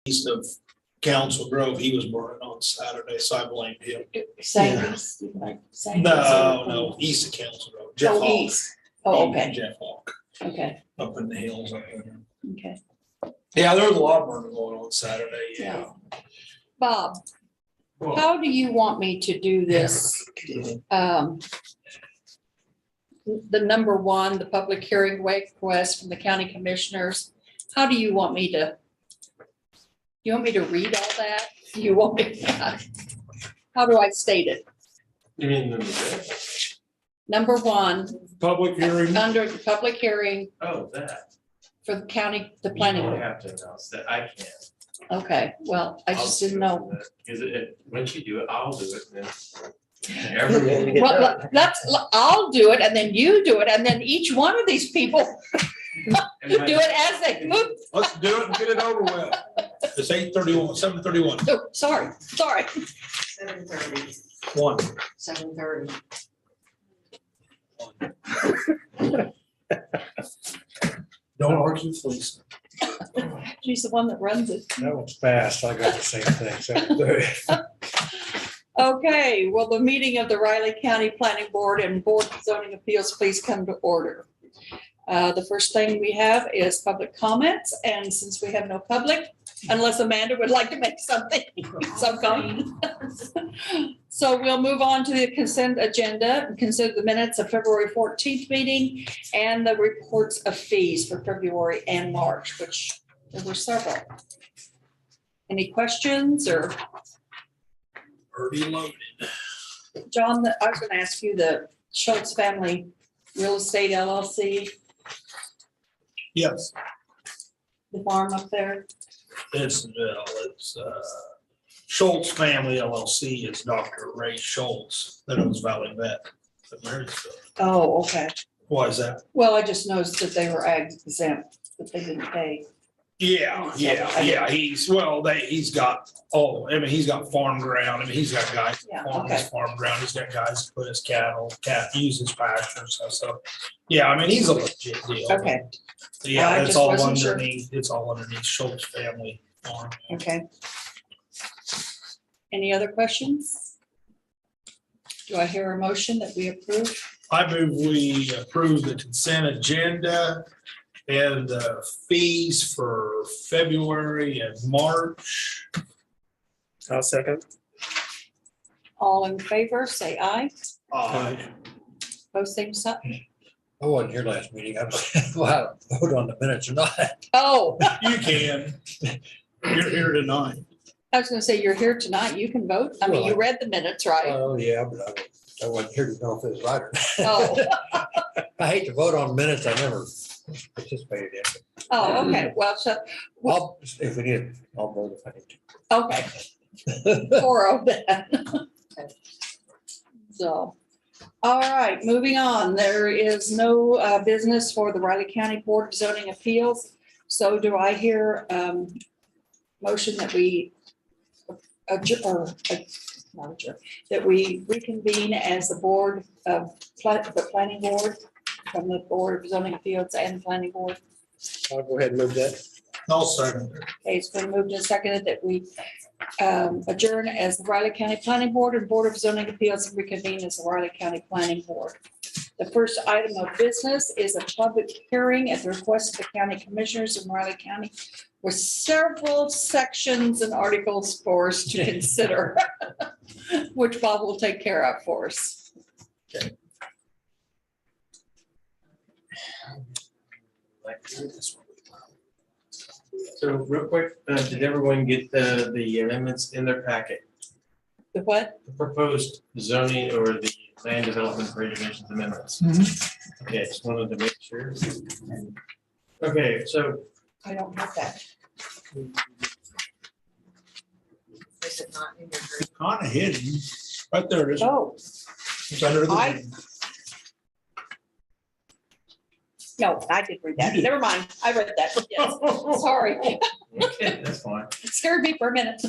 east of Council Grove, he was burning on Saturday, so I blamed him. Sandy's, like Sandy's. No, east of Council Grove. Jeff Oh, Hawk. east. Oh, okay, Jeff Hawk, okay, up in the hills up there. okay. Yeah, there was a lot of burning going on Saturday, yeah. Bob, how do you want me to do this? The number one, the public hearing request from the county commissioners. How do you want me to? You want me to read all that? You want me? How do I state it? You mean Number one, Public hearing. under the public hearing oh, that. for the county, the You planning don't board. have to announce that. I can't. Okay, well, I just I'll didn't do it know. for that, because once you do it, I'll do it. And then everyone. Well, I'll do it and then you do it and then each one of these people do it as they move. Let's do it and get it over with. It's 8:31, 7:31. Oh, sorry. 7:30. 1. 7:30. Don't argue, please. She's the one that runs it. That was fast. I got the same thing. Okay, well, the meeting of the Riley County Planning Board and Board of Zoning Appeals, please come to order. The first thing we have is public comments, and since we have no public, unless Amanda would like to make something, some comment. So we'll move on to the consent agenda and consider the minutes of February 14th meeting and the reports of fees for February and March, which there were several. Any questions or? Already loaded. John, I was going to ask you, the Schultz Family Real Estate LLC, Yes, the farm up there. it's Schultz Family LLC. It's Dr. Ray Schultz that owns Valley Vet. that married stuff. Oh, okay. Why is that? Well, I just noticed that they were ag exempt, that they didn't pay. Yeah, he's got he's got farm ground. I mean, he's got guys Yeah, that farm okay. his farm ground. He's got guys that put his use his pasture and stuff. So, yeah, I mean, he's a legit deal. Okay, Yeah, I it's just all wasn't sure. underneath, it's all underneath Schultz family farm. okay. Any other questions? Do I hear a motion that we approve? I move we approve the consent agenda and the fees for February and March. I'll second. All in favor, say aye. Aye. Post same sign. I wasn't here last meeting. I was, well, I vote on the minutes or not. Oh, You can. You're here tonight. I was gonna say, you're here tonight, you can vote. I mean, you read the minutes, right? Oh, yeah, but I wasn't here to know if it was right or Oh, not. I hate to vote on minutes I never participated in. oh, okay, well, so, If we did, I'll vote if I okay, need to. 4-0 then. So, all right, moving on. There is no business for the Riley County Board of Zoning Appeals. So do I hear motion that we that we reconvene as the board of the planning board from the Board of Zoning Appeals and the Planning Board? I'll go ahead and move that. I'll second. Okay, it's been moved and seconded that we adjourn as the Riley County Planning Board and Board of Zoning Appeals and reconvene as the Riley County Planning Board. The first item of business is a public hearing at the request of the county commissioners in Riley County with several sections and articles for us to consider, which Bob will take care of for us. So real quick, did everyone get the amendments in their packet? The what? The proposed zoning or the land development regulations amendments? Okay, just wanted to make sure. Okay, so I don't have that. Is it not in your group? Kind of hidden. Right there it is. Oh, It's under the. no, I did read that. You did. Never mind. I read that. Yes, sorry. okay, that's fine. It scared me for a minute.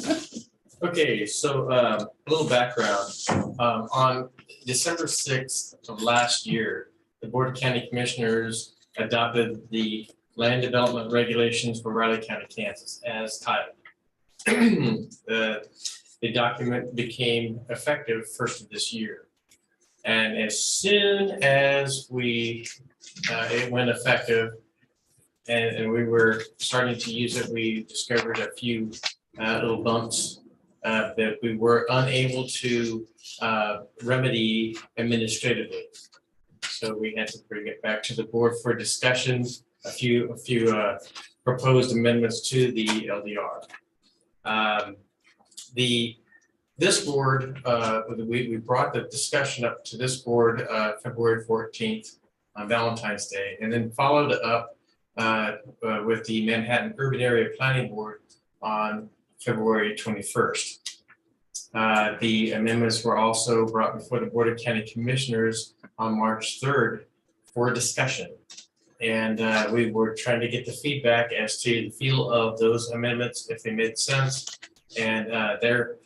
Okay, so a little background. On December 6th of last year, the Board of County Commissioners adopted the land development regulations for Riley County, Kansas as titled. the document became effective first of this year. And as soon as it went effective and we were starting to use it, we discovered a few little bumps that we were unable to remedy administratively. So we had to bring it back to the board for discussion, a few proposed amendments to the LDR. This board, we brought the discussion up to this board February 14th on Valentine's Day, and then followed up with the Manhattan Urban Area Planning Board on February 21st. The amendments were also brought before the Board of County Commissioners on March 3rd for discussion. And we were trying to get the feedback as to the feel of those amendments, if they made sense. And there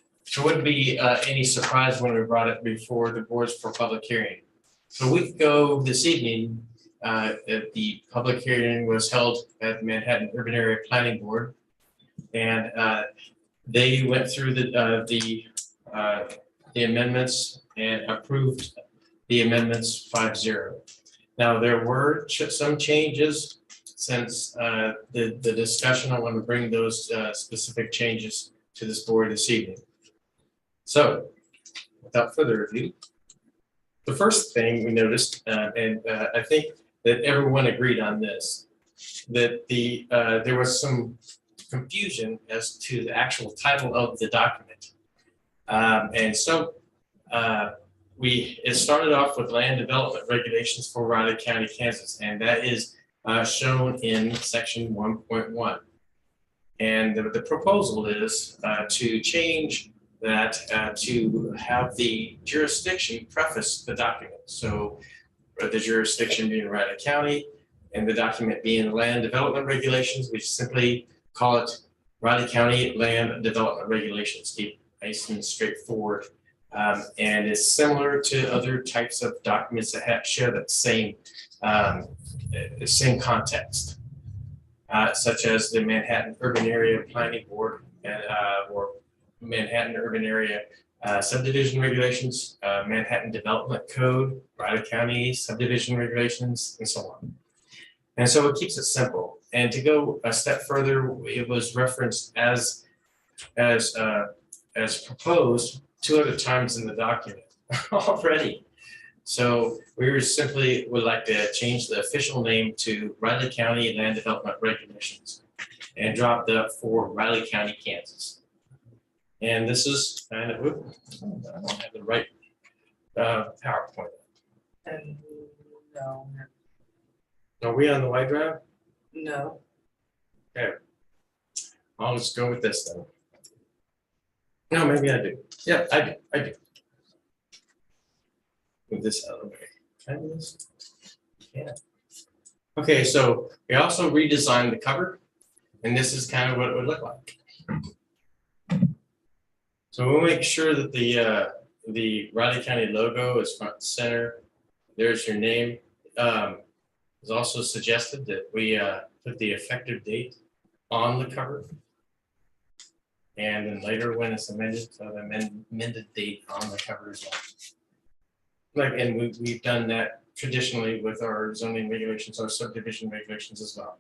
wouldn't be any surprise when we brought it before the boards for public hearing. So a week ago this evening, the public hearing was held at the Manhattan Urban Area Planning Board. And they went through the amendments and approved the amendments 5-0. Now, there were some changes since the discussion. I want to bring those specific changes to this board this evening. So, without further ado, the first thing we noticed, and I think that everyone agreed on this, that there was some confusion as to the actual title of the document. And so it started off with land development regulations for Riley County, Kansas, and that is shown in section 1.1. And the proposal is to change that to have the jurisdiction preface the document. So the jurisdiction being Riley County and the document being land development regulations, we simply call it Riley County Land Development Regulations. Keep nice and straightforward. And it's similar to other types of documents that share that same context, such as the Manhattan Urban Area Planning Board or Manhattan Urban Area Subdivision Regulations, Manhattan Development Code, Riley County Subdivision Regulations, and so on. And so it keeps it simple. And to go a step further, it was referenced as proposed 2 other times in the document already. So we would like to change the official name to Riley County Land Development Regulations and drop the for Riley County, Kansas. And this is kind of, I don't have the right PowerPoint. No, Are we on the Y-Drive? no. I'll just go with this then. No, maybe I do. Yeah, I do. Move this out of the way. Can I do this? Yeah. Okay, so we also redesigned the cover, and this is kind of what it would look like. So we'll make sure that the Riley County logo is front and center. There's your name. It's also suggested that we put the effective date on the cover. And then later when it's amended, so the amended date on the cover as well. And we've done that traditionally with our zoning regulations, our subdivision regulations as well.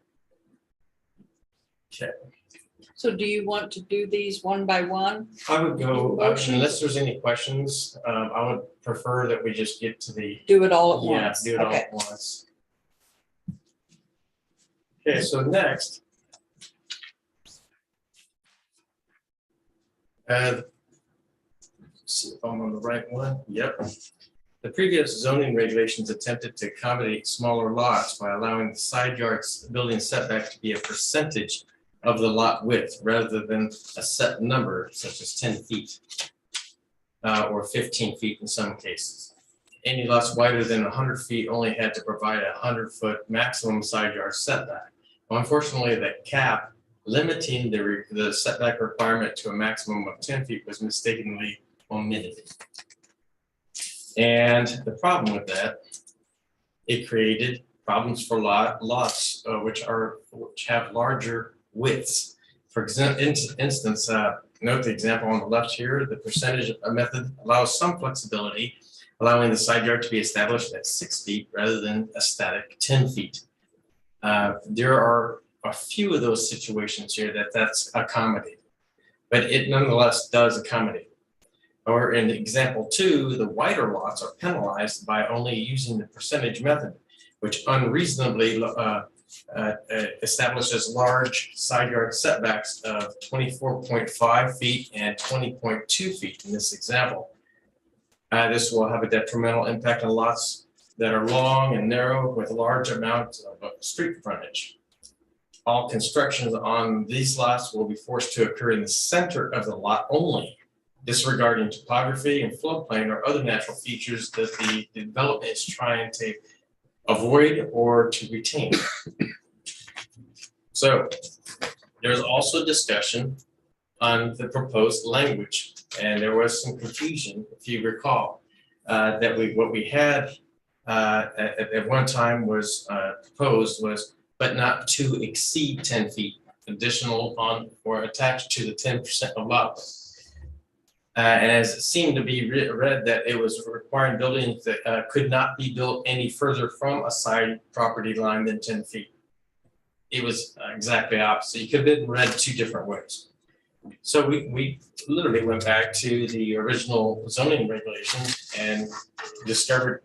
Okay. So do you want to do these one by one? I would go, Motion. unless there's any questions, I would prefer that we just get to the, Do it all at once? do it all Okay. at once. Okay, so next. Let's see if I'm on the right one. Yep. The previous zoning regulations attempted to accommodate smaller lots by allowing the side yards building setback to be a percentage of the lot width rather than a set number such as 10 feet or 15 feet in some cases. Any lots wider than 100 feet only had to provide a 100-foot maximum side yard setback. Well, unfortunately, the cap limiting the setback requirement to a maximum of 10 feet was mistakenly omitted. And the problem with that, it created problems for lots which have larger widths. instance, note the example on the left here, the percentage method allows some flexibility, allowing the side yard to be established at 6 feet rather than a static 10 feet. There are a few of those situations here that's accommodated, but it nonetheless does accommodate. Or in example 2, the wider lots are penalized by only using the percentage method, which unreasonably establishes large side yard setbacks of 24.5 feet and 20.2 feet in this example. This will have a detrimental impact on lots that are long and narrow with large amounts of street frontage. All constructions on these lots will be forced to occur in the center of the lot only, disregarding topography and floodplain or other natural features that the development is trying to avoid or to retain. So there's also discussion on the proposed language, and there was some confusion, if you recall, that what we had at one time was proposed was, but not to exceed 10 feet additional on or attached to the 10% of lot. And as it seemed to be read that it was requiring buildings that could not be built any further from a side property line than 10 feet. It was exactly opposite. You could have been read 2 different ways. So we literally went back to the original zoning regulations and discovered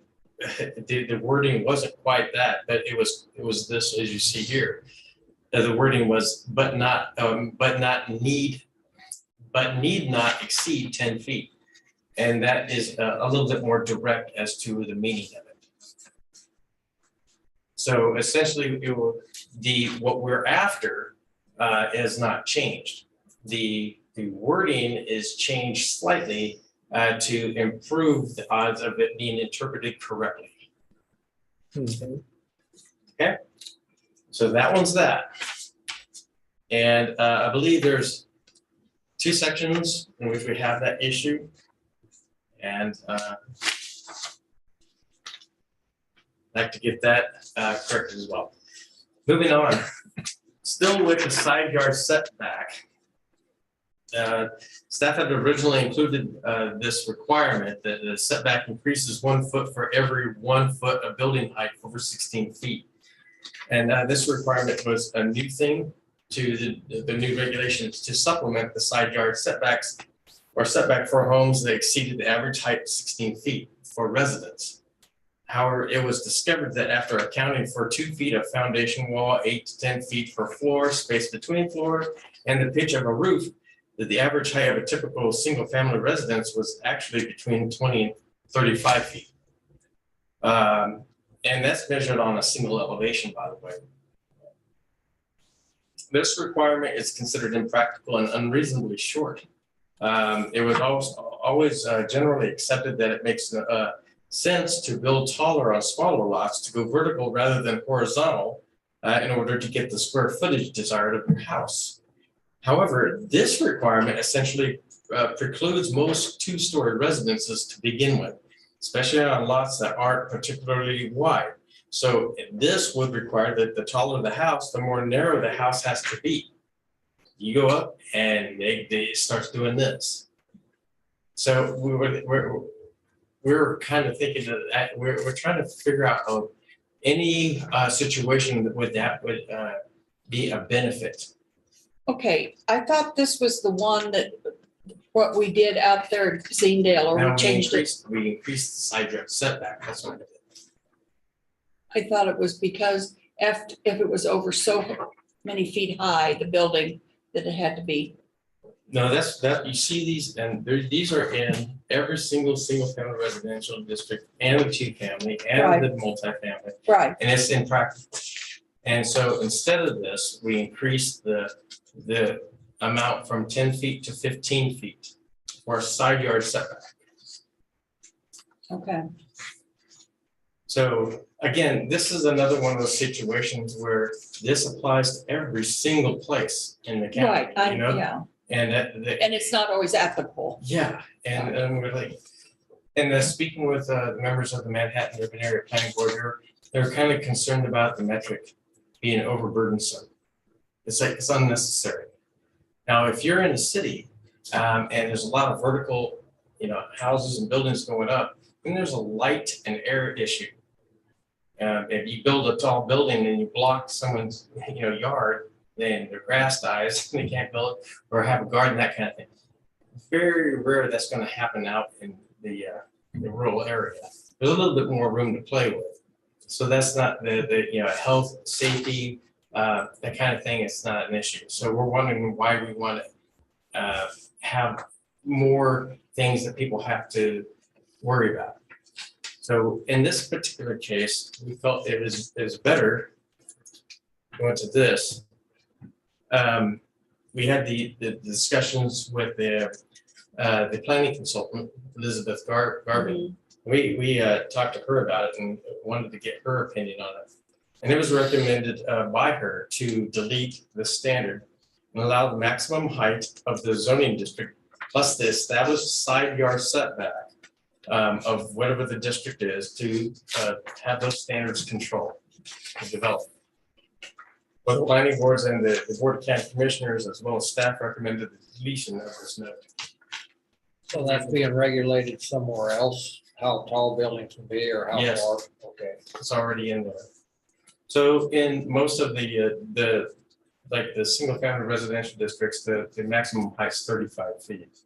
the wording wasn't quite that, but it was this, as you see here. The wording was but need not exceed 10 feet. And that is a little bit more direct as to the meaning of it. So essentially what we're after is not changed. The wording is changed slightly to improve the odds of it being interpreted correctly. Okay, so that one's that. And I believe there's 2 sections in which we have that issue. And I'd like to get that corrected as well. Moving on, still with the side yard setback. Staff had originally included this requirement that the setback increases 1 foot for every 1 foot of building height over 16 feet. And this requirement was a new thing to the new regulations to supplement the side yard setbacks or setback for homes that exceeded the average height of 16 feet for residents. However, it was discovered that after accounting for 2 feet of foundation wall, 8 to 10 feet for floor, space between floors, and the pitch of a roof, that the average height of a typical single-family residence was actually between 20 and 35 feet. And that's measured on a single elevation, by the way. This requirement is considered impractical and unreasonably short. It was always generally accepted that it makes sense to build taller on smaller lots, to go vertical rather than horizontal in order to get the square footage desired of your house. However, this requirement essentially precludes most 2-story residences to begin with, especially on lots that aren't particularly wide. So this would require that the taller the house, the more narrow the house has to be. You go up and it starts doing this. So we're kind of thinking that we're trying to figure out any situation that would be a benefit. Okay, I thought this was the one that, what we did out there at Zedale, or Now we changed it. We increased the side yard setback. That's what it is. I thought it was because if it was over so many feet high, the building, that it had to be. No, you see these, and these are in every single family residential district and the 2-family and Right. the multifamily, Right, and it's impractical. And so instead of this, we increased the amount from 10 feet to 15 feet for side yard setback. okay. So again, this is another one of those situations where this applies to every single place in the county. Right, you know? yeah, And and it's not always applicable. yeah, and we're like, and speaking with the members of the Manhattan Urban Area Planning Board, they're kind of concerned about the metric being overburdensome. It's like, it's unnecessary. Now, if you're in a city, and there's a lot of vertical, houses and buildings going up, then there's a light and air issue. If you build a tall building and you block someone's, yard, then their grass dies, and they can't build, or have a garden, that kind of thing. Very rare that's gonna happen out in the rural area. There's a little bit more room to play with. So that's not the health, safety, that kind of thing, it's not an issue. So we're wondering why we want to have more things that people have to worry about. So in this particular case, we felt it was better going to this. We had the discussions with the planning consultant, Elizabeth Garvin. We talked to her about it and wanted to get her opinion on it. And it was recommended by her to delete the standard and allow the maximum height of the zoning district plus the established side yard setback of whatever the district is to have those standards controlled and developed. Both planning boards and the Board of County Commissioners, as well as staff, recommended the deletion of this note. So that's being regulated somewhere else, how tall buildings can be or how Yes. far? Okay. It's already in there. So in most of the single family residential districts, the maximum height is 35 feet.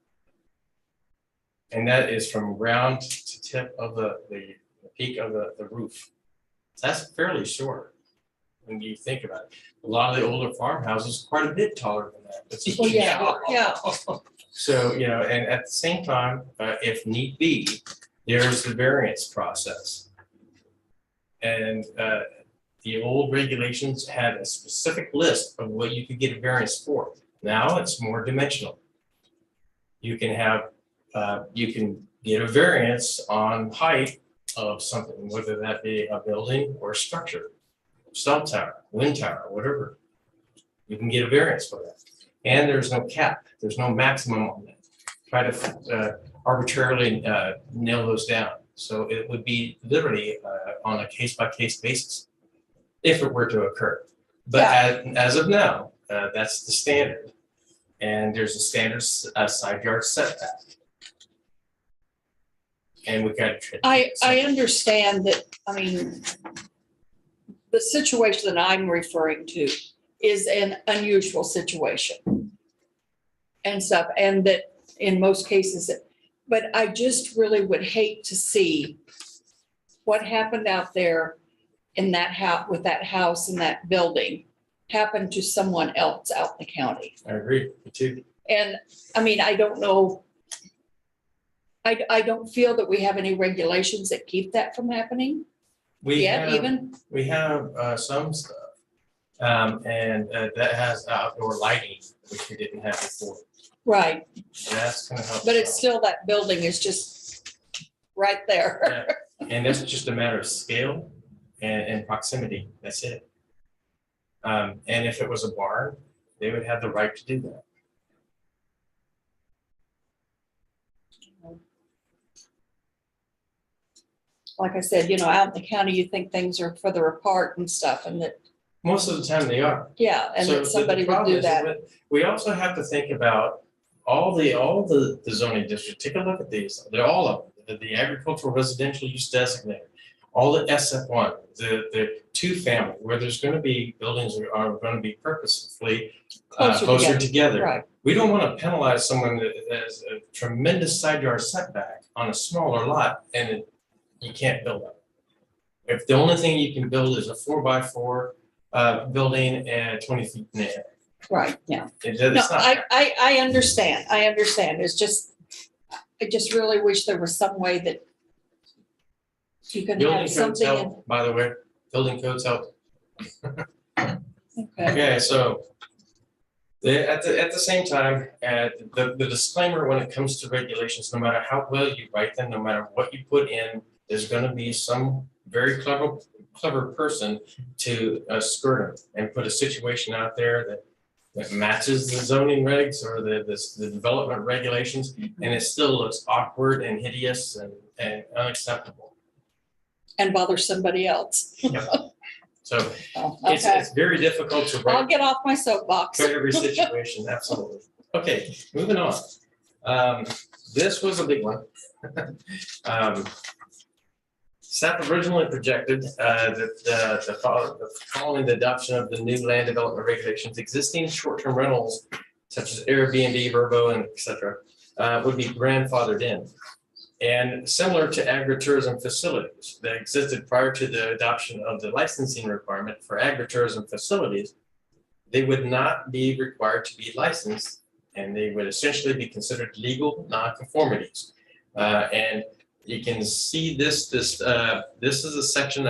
And that is from ground to tip of the peak of the roof. That's fairly short when you think about it. A lot of the older farmhouses are quite a bit taller than that. But Well, yeah. So, and at the same time, if need be, there's the variance process. And the old regulations had a specific list of what you could get a variance for. Now it's more dimensional. You can have, you can get a variance on height of something, whether that be a building or a structure, cell tower, wind tower, whatever. You can get a variance for that. And there's no cap, there's no maximum on that. Try to arbitrarily nail those down. So it would be literally on a case-by-case basis if it were to occur. But as of now, that's the standard. And there's a standard side yard setback. And we got. I understand that, the situation that I'm referring to is an unusual situation and stuff, and that in most cases, but I just really would hate to see what happened out there in that house, with that house and that building happen to someone else out in the county. I agree, me too. And I don't know. I don't feel that we have any regulations that keep that from happening yet, even. We have some stuff. And that has outdoor lighting, which we didn't have before. Right, That's gonna help. but it's still, that building is just right there. Yeah. And that's just a matter of scale and proximity, that's it. And if it was a barn, they would have the right to do that. Like I said, out in the county, you think things are further apart and stuff, and that, Most of the time they are. yeah, and So that somebody would problem do is that. We also have to think about all the zoning districts. Take a look at these. They're all of them. The agricultural residential use designated, all the SF1, the two family, where there's going to be buildings that are going to be purposefully closer together. Right, We don't want to penalize someone that has a tremendous side yard setback on a smaller lot and you can't build up. If the only thing you can build is a 4x4 building and 20 feet in the air. right, yeah. It's No, not fair. I understand, It's just, I just really wish there was some way that you can Building have codes something in. help, by the way, building codes help. Okay. Okay, so at the same time, the disclaimer when it comes to regulations, no matter how well you write them, no matter what you put in, there's gonna be some very clever person to skirt them and put a situation out there that matches the zoning regs or the development regulations, and it still looks awkward and hideous and unacceptable. And bother somebody else. So Oh, okay, it's very difficult to I'll write get off my soapbox. for every situation, absolutely. Okay, moving on. This was a big one. Staff originally projected following the adoption of the new land development regulations, existing short-term rentals such as Airbnb, Vrbo, and et cetera, would be grandfathered in. And similar to agritourism facilities that existed prior to the adoption of the licensing requirement for agritourism facilities, they would not be required to be licensed, and they would essentially be considered legal nonconformities. And you can see this is a section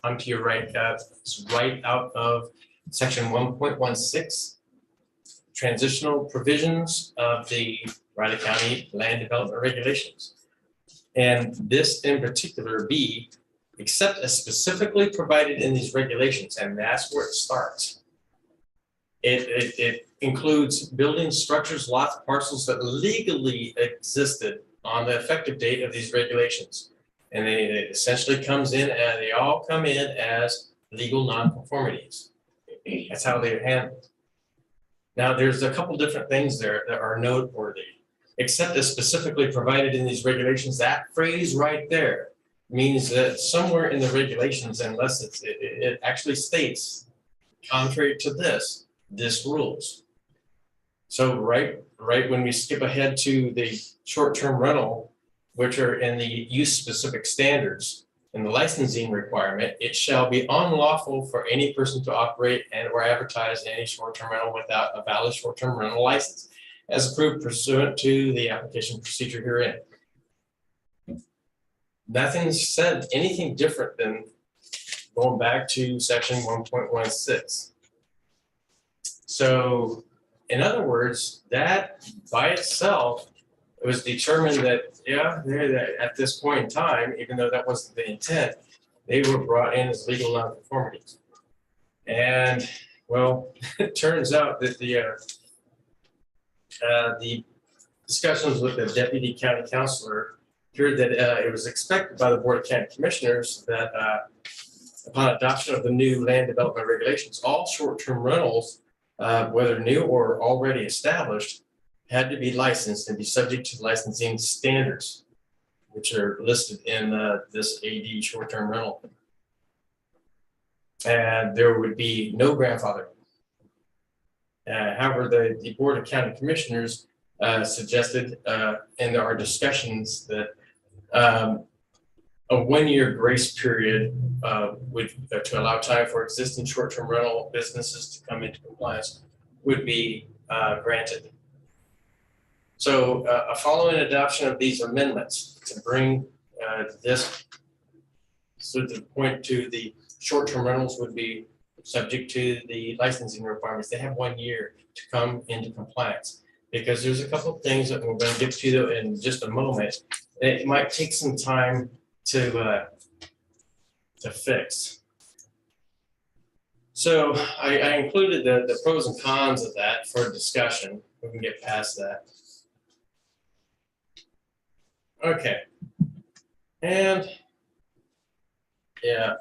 onto your right, it's right out of section 1.16, transitional provisions of the Riley County Land Development Regulations. And this in particular, B, except as specifically provided in these regulations, and that's where it starts. It includes buildings, structures, lots, parcels that legally existed on the effective date of these regulations. And it essentially comes in, and they all come in as legal nonconformities. That's how they're handled. Now, there's a couple different things there that are noteworthy. Except as specifically provided in these regulations, that phrase right there means that somewhere in the regulations, unless it actually states, contrary to this rules. So right when we skip ahead to the short-term rental, which are in the use-specific standards and the licensing requirement, it shall be unlawful for any person to operate and or advertise any short-term rental without a valid short-term rental license, as approved pursuant to the application procedure herein. Nothing said anything different than going back to section 1.16. So, in other words, that by itself, it was determined that, yeah, at this point in time, even though that wasn't the intent, they were brought in as legal nonconformities. And, well, it turns out that the discussions with the deputy county counselor appeared that it was expected by the Board of County Commissioners that upon adoption of the new land development regulations, all short-term rentals, whether new or already established, had to be licensed and be subject to licensing standards, which are listed in this AD short-term rental. And there would be no grandfathering. However, the Board of County Commissioners suggested in our discussions that a 1-year grace period would to allow time for existing short-term rental businesses to come into compliance would be granted. So following adoption of these amendments to bring this to the point to the short-term rentals would be subject to the licensing requirements. They have 1 year to come into compliance, because there's a couple of things that we're going to get to in just a moment. It might take some time to fix. So I included the pros and cons of that for discussion. We can get past that. Okay. And yeah.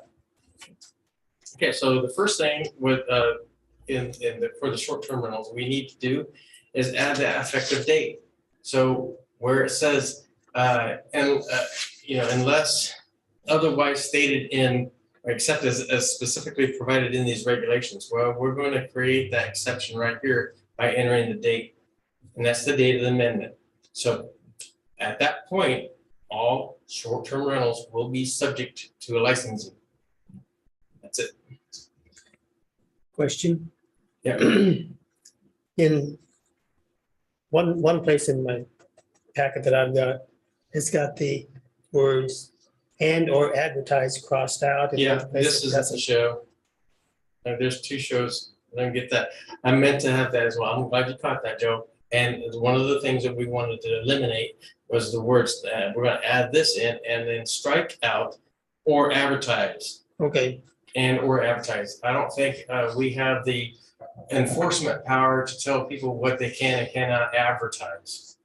Okay, so the first thing with for the short-term rentals we need to do is add the effective date. So where it says unless otherwise stated in or except as specifically provided in these regulations, well, we're going to create that exception right here by entering the date, and that's the date of the amendment. So at that point, all short-term rentals will be subject to a licensing. That's it. Question. Yeah. In one place in my packet that I've got, it's got the words and or advertise crossed out. And Yeah, one place this it is the doesn't. show. There's 2 shows. I don't get that. I meant to have that as well. I'm glad you caught that, Joe. And one of the things that we wanted to eliminate was the words that we're going to add this in and then strike out or advertise. Okay, And or advertise. I don't think we have the enforcement power to tell people what they can and cannot advertise.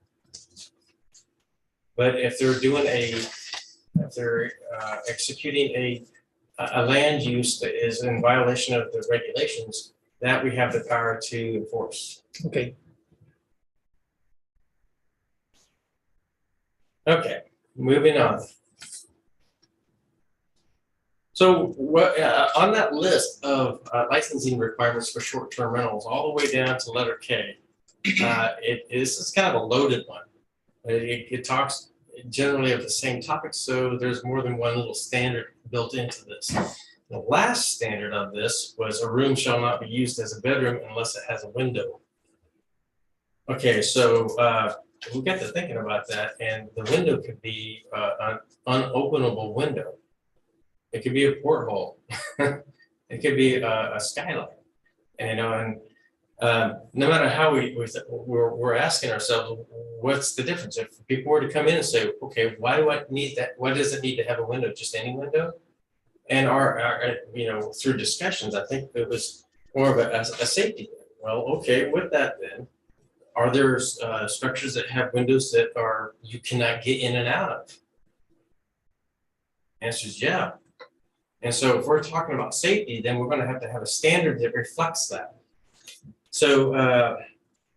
But if they're doing if they're executing a land use that is in violation of the regulations, that we have the power to enforce. okay. Okay, moving on. So what, on that list of licensing requirements for short-term rentals, all the way down to letter K, this is kind of a loaded one. It talks generally of the same topic, so there's more than one little standard built into this. The last standard of this was a room shall not be used as a bedroom unless it has a window. Okay, so we got to thinking about that, and the window could be an unopenable window. It could be a porthole. It could be a skylight. And, you know, and no matter how we're asking ourselves, what's the difference? If people were to come in and say, okay, why do I need that? Why does it need to have a window? Just any window? And our you know, through discussions, I think it was more of a safety thing. Well, okay, with that then, are there structures that have windows that are you cannot get in and out of? Answer is yeah. And so if we're talking about safety, then we're going to have a standard that reflects that. So,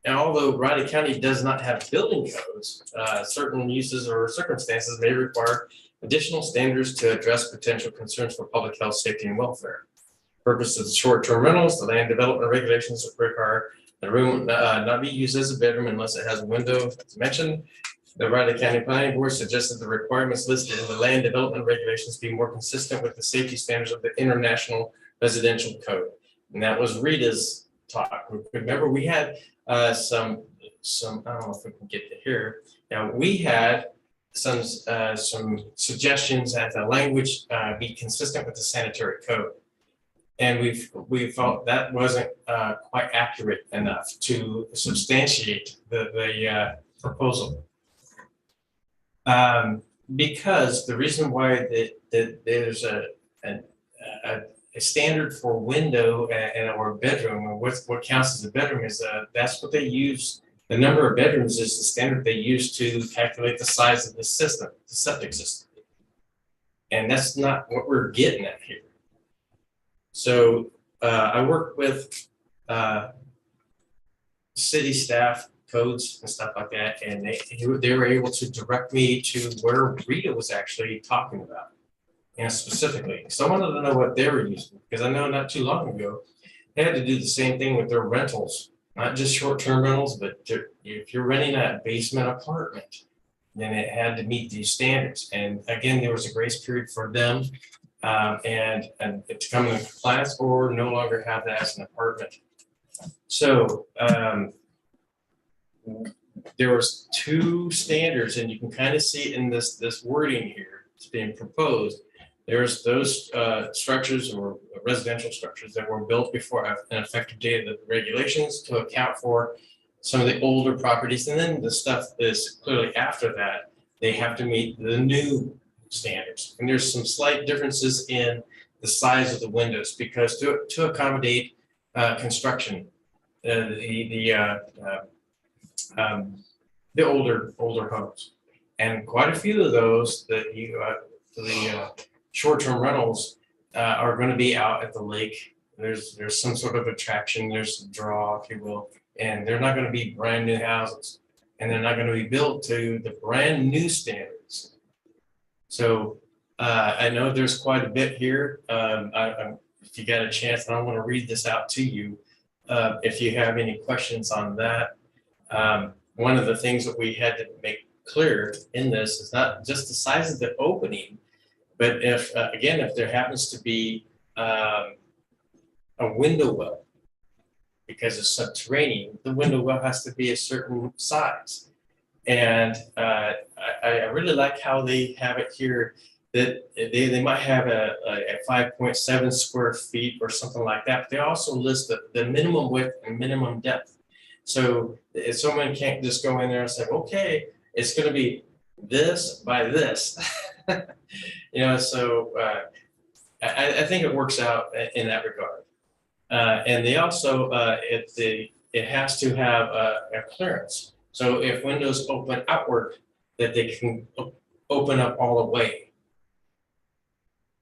and although Riley County does not have building codes, certain uses or circumstances may require additional standards to address potential concerns for public health, safety, and welfare. Purpose of the short-term rentals, the land development regulations require the room not be used as a bedroom unless it has a window, as mentioned. The Riley County Planning Board suggested the requirements listed in the land development regulations be more consistent with the safety standards of the International Residential Code. And that was Rita's talk. Remember, we had some, I don't know if we can get to here. Now, we had some suggestions that the language be consistent with the sanitary code. And we felt that wasn't quite accurate enough to substantiate the proposal. Because the reason why that there's a standard for window or bedroom, or what counts as a bedroom is that's what they use. The number of bedrooms is the standard they use to calculate the size of the system, the septic system. And that's not what we're getting at here. So I work with city staff, codes and stuff like that, and they were able to direct me to where Rita was actually talking about. And specifically, so I wanted to know what they were using, because I know not too long ago, they had to do the same thing with their rentals, not just short-term rentals, but if you're renting a basement apartment, then it had to meet these standards. And again, there was a grace period for them and to come into compliance or no longer have that as an apartment. So there was two standards, and you can kind of see in this wording here that's being proposed. There's those structures or residential structures that were built before an effective date of the regulations to account for some of the older properties, and then the stuff is clearly after that, they have to meet the new standards. And there's some slight differences in the size of the windows, because to accommodate construction, the older homes, and quite a few of those that the short-term rentals are going to be out at the lake. There's some sort of attraction. There's a draw, if you will, and they're not going to be brand new houses, and they're not going to be built to the brand new standards. So I know there's quite a bit here. If you got a chance, I don't want to read this out to you. If you have any questions on that, one of the things that we had to make clear in this is not just the size of the opening, but if again, if there happens to be a window well, because it's subterranean, the window well has to be a certain size. And I really like how they have it here, that they might have a 5.7 square feet or something like that. But they also list the minimum width and minimum depth. So if someone can't just go in there and say, okay, it's going to be this by this. You know, so I think it works out in that regard. And they also, it has to have a clearance. So if windows open outward, that they can open up all the way.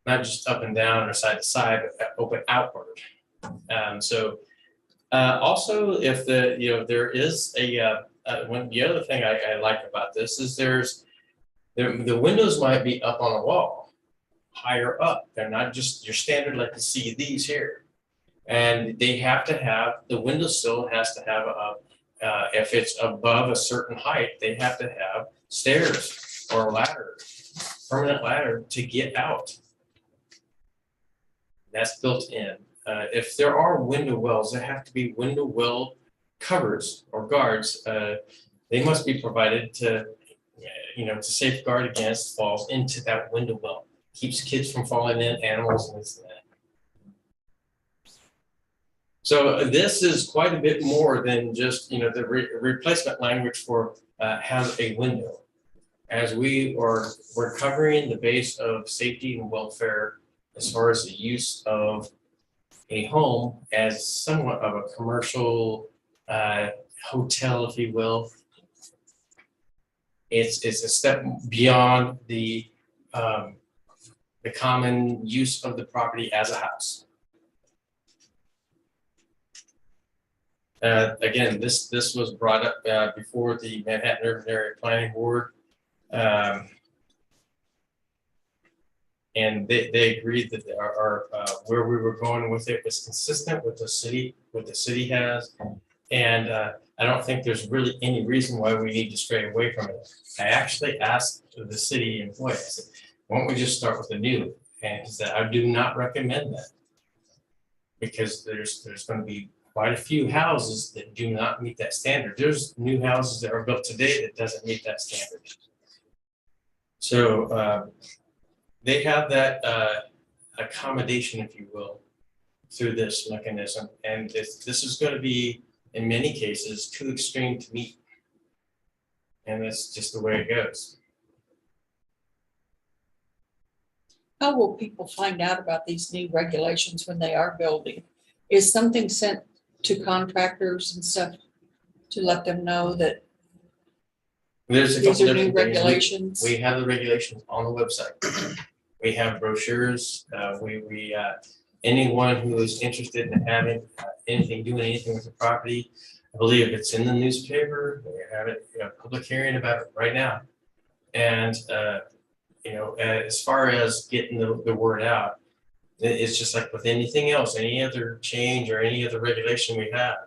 Not just up and down or side to side, but open outward. Also, if there is the other thing I like about this is there's The windows might be up on a wall, higher up. They're not just your standard like you see these here. And they have to have, the windowsill has to have if it's above a certain height, they have to have stairs or ladder, permanent ladder to get out. That's built in. If there are window wells, there have to be window well covers or guards. They must be provided to, to safeguard against falls into that window well. Keeps kids from falling in, animals and this and that. So this is quite a bit more than just, the replacement language for has a window. As we're covering the base of safety and welfare as far as the use of a home as somewhat of a commercial hotel, if you will. It's a step beyond the common use of the property as a house. Again, this was brought up before the Manhattan Urban Area Planning Board. And they agreed that our where we were going with it was consistent with what the city has. And I don't think there's really any reason why we need to stray away from it. I actually asked the city employee, I said, why don't we just start with the new? And he said, I do not recommend that. Because there's going to be quite a few houses that do not meet that standard. There's new houses that are built today that doesn't meet that standard. So they have that accommodation, if you will, through this mechanism. And this is going to be, in many cases, too extreme to meet. And that's just the way it goes. How will people find out about these new regulations when they are building? Is something sent to contractors and stuff to let them know that There's a these couple are new different things. regulations? We have the regulations on the website. We have brochures. Anyone who is interested in having doing anything with the property, I believe it's in the newspaper. We have it, public hearing about it right now. And as far as getting the word out, it's just like with anything else, any other change or any other regulation we have.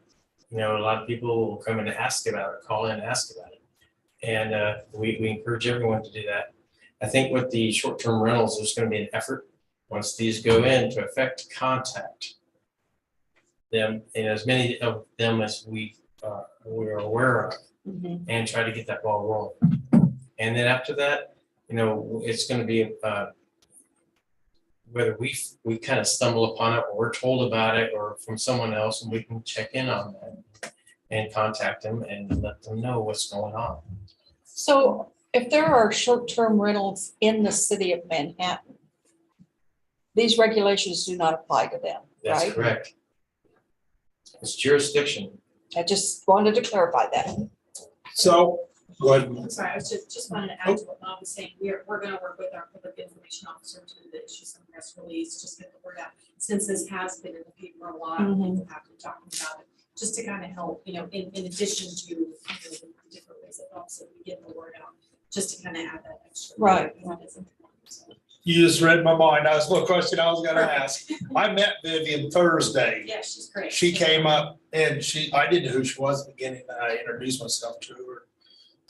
A lot of people will come in and ask about it, call in and ask about it. And we encourage everyone to do that. I think with the short-term rentals, there's going to be an effort once these go into effect to contact them, and as many of them as we're aware of, Mhm. and try to get that ball rolling. And then after that, it's going to be whether we kind of stumble upon it or we're told about it or from someone else, and we can check in on that and contact them and let them know what's going on. So if there are short-term rentals in the city of Manhattan, these regulations do not apply to them, That's right? correct. It's jurisdiction. I just wanted to clarify that. So, go ahead. I'm sorry, I was just wanted to add to what Bob was saying. We're gonna work with our public information officer to issue some press release, just get the word out. Since this has been in the paper a lot, Mhm. people have been talking about it, just to kind of help, in addition to, the different ways that also we get the word out, just to kind of add that extra. Right. So, You just read my mind. That was one question I was gonna ask. I met Vivian Thursday. Yeah, she's great. She came up and I didn't know who she was at the beginning. And I introduced myself to her.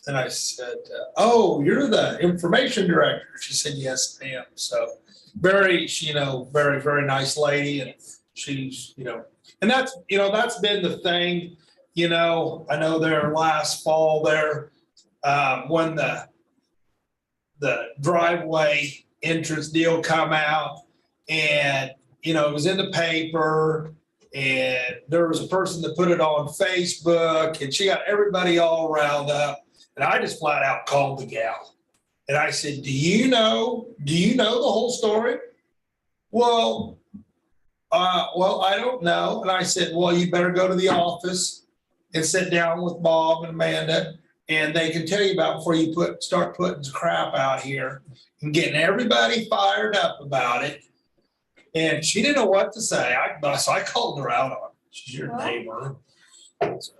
And I said, oh, you're the information director. She said, yes, ma'am. So very, very, very nice lady. And she's, and that's been the thing, I know there last fall there, when the driveway entrance deal come out and, it was in the paper and there was a person that put it on Facebook and she got everybody all riled up. And I just flat out called the gal. And I said, do you know the whole story? Well, I don't know. And I said, well, you better go to the office and sit down with Bob and Amanda, and they can tell you about before you start putting crap out here and getting everybody fired up about it. And she didn't know what to say. So I called her out on it. She's your neighbor. So,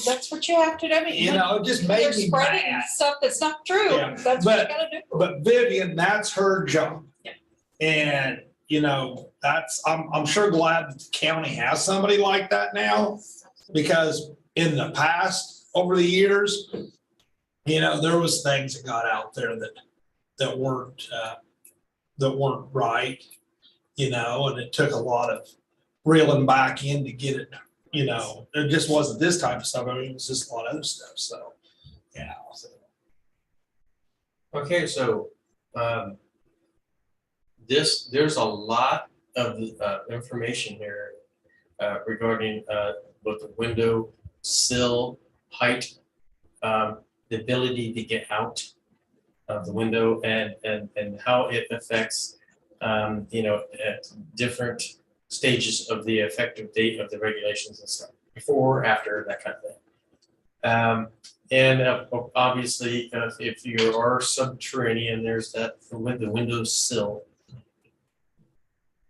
That's what you have to do. I mean, You know, it just when made you're me spreading mad. stuff that's not true. Yeah, That's what you but- gotta do. But Vivian, that's her job. Yeah. And, you know, I'm sure glad the county has somebody like that now, because in the past, over the years, you know, there was things that got out there that weren't right, you know, and it took a lot of reeling back in to get it, you know, it just wasn't this type of stuff. I mean, it was just a lot of other stuff, so, yeah. So. Okay, so, there's a lot of, information here, regarding, both the window sill height, the ability to get out of the window and how it affects, you know, at different stages of the effective date of the regulations and stuff, before, after, that kind of thing. And obviously, if you are subterranean, there's that, the window sill.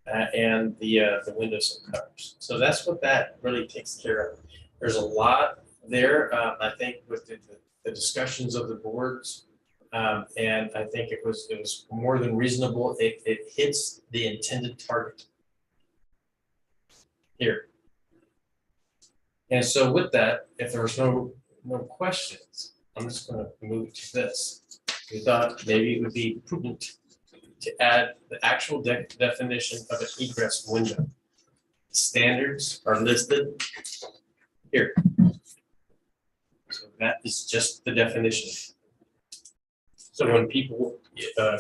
And the windows and covers. So that's what that really takes care of. There's a lot there, I think, with the discussions of the boards. And I think it was more than reasonable. It hits the intended target here. And so with that, if there was no questions, I'm just gonna move to this. We thought maybe it would be prudent to add the actual definition of an egress window. Standards are listed here. So that is just the definition. So when people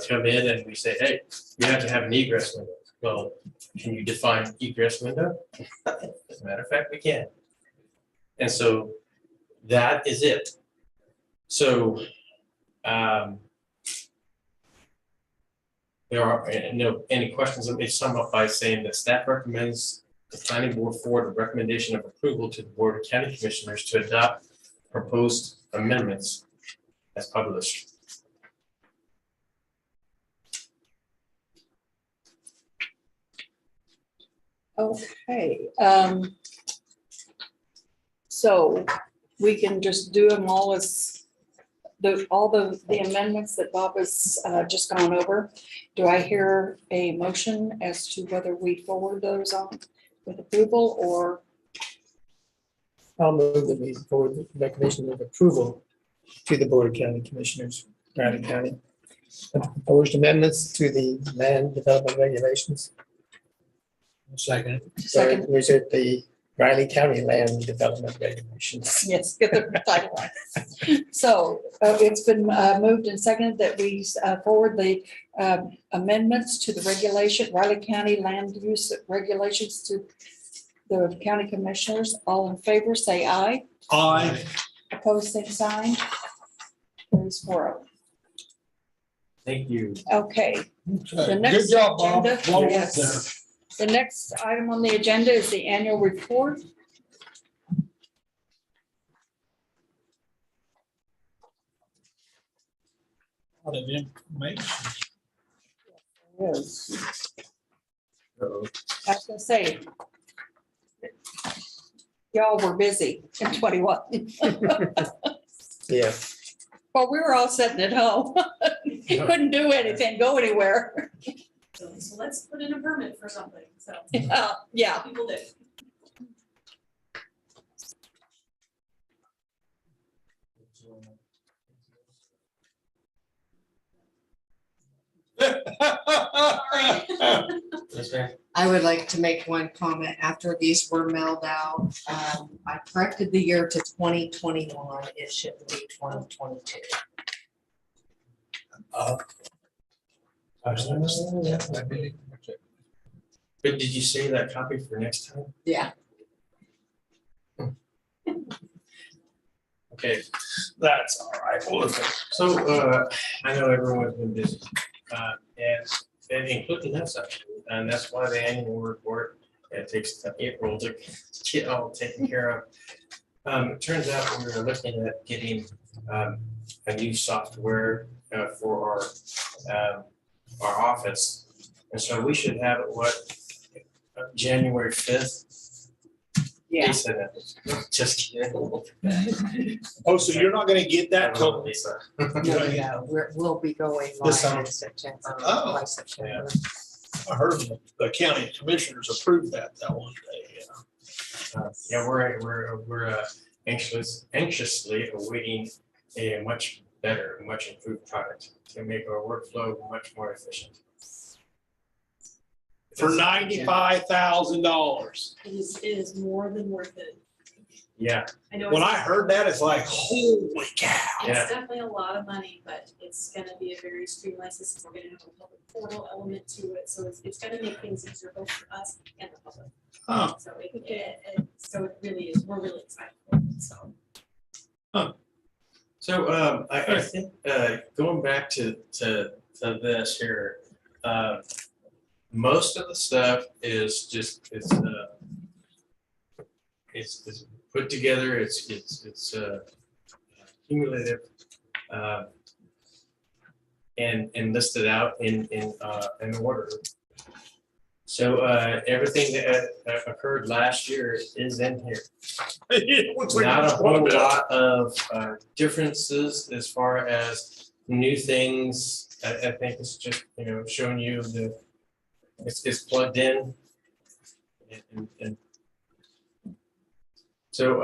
come in and we say, hey, you have to have an egress window. Well, can you define egress window? As a matter of fact, we can. And so that is it. So there are no any questions. Let me sum up by saying that staff recommends the planning board forward a recommendation of approval to the Board of County Commissioners to adopt proposed amendments as published. Okay, so we can just do them all as all the amendments that Bob has just gone over. Do I hear a motion as to whether we forward those on with approval or? I'll move that we forward the recommendation of approval to the Board of County Commissioners, Riley County. of the Proposed amendments to the land development regulations. Second. Second. Or is it the Riley County Land Development Regulations? Yes, get the title right. So it's been moved and seconded that we forward the amendments to the regulation, Riley County Land Use Regulations to the county commissioners. All in favor, say aye. Aye. Opposed, same sign. Carries 4-0. Thank you. Okay. The Good next job, Bob. agenda- Well yes. there. The next item on the agenda is the annual report. Lot of information. Yes. So, I was gonna say, y'all were busy in 21. Yeah. Well, we were all sitting at home. Couldn't do anything, go anywhere. So let's put in a permit for something, so Yeah. people do. yes, ma'am. I would like to make one comment after these were mailed out. I corrected the year to 2021. It should be 2022. But did you say that copy for next time? Yeah. Okay, That's all right. We'll look at so I know everyone's been busy, and including us actually, and that's why the annual report, it takes April to get all taken care of. It turns out we were looking at getting a new software for our office. And so we should have it, January 5th? Yeah. Lisa, just kidding. Oh, so you're not gonna get that I love till, Lisa. We'll be going This live summer. in September. Oh. By September. I heard the county commissioners approved that one day, yeah. Yeah, we're anxiously awaiting a much better, much improved product to make our workflow much more efficient. For $95,000. It is more than worth it. Yeah, I know. When it's- I heard that, it's like, holy cow. Yeah. It's definitely a lot of money, but it's gonna be a very streamlined system. We're gonna have a public portal element to it, so it's gonna make things easier both for us and the public. Huh. So so it really is, we're really excited for it, so. so I think going back to this here, most of the stuff is just it's put together. It's cumulative and listed out in order. So everything that occurred last year is in here. It looks like Not a it's one whole of lot of differences as far as new things. I think it's just, showing you it's plugged in. And so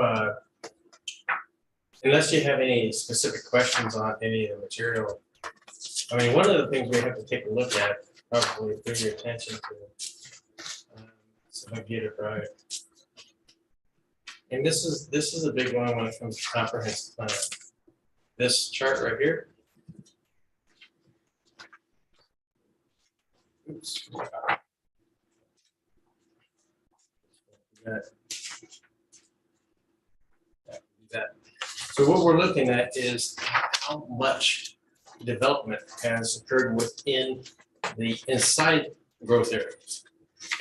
unless you have any specific questions on any of the material, I mean, one of the things we have to take a look at, probably bring your attention to, so I get it right. And this is a big one when it comes to comprehensive plan. This chart right here. Oops. That. So what we're looking at is how much development has occurred within the inside growth areas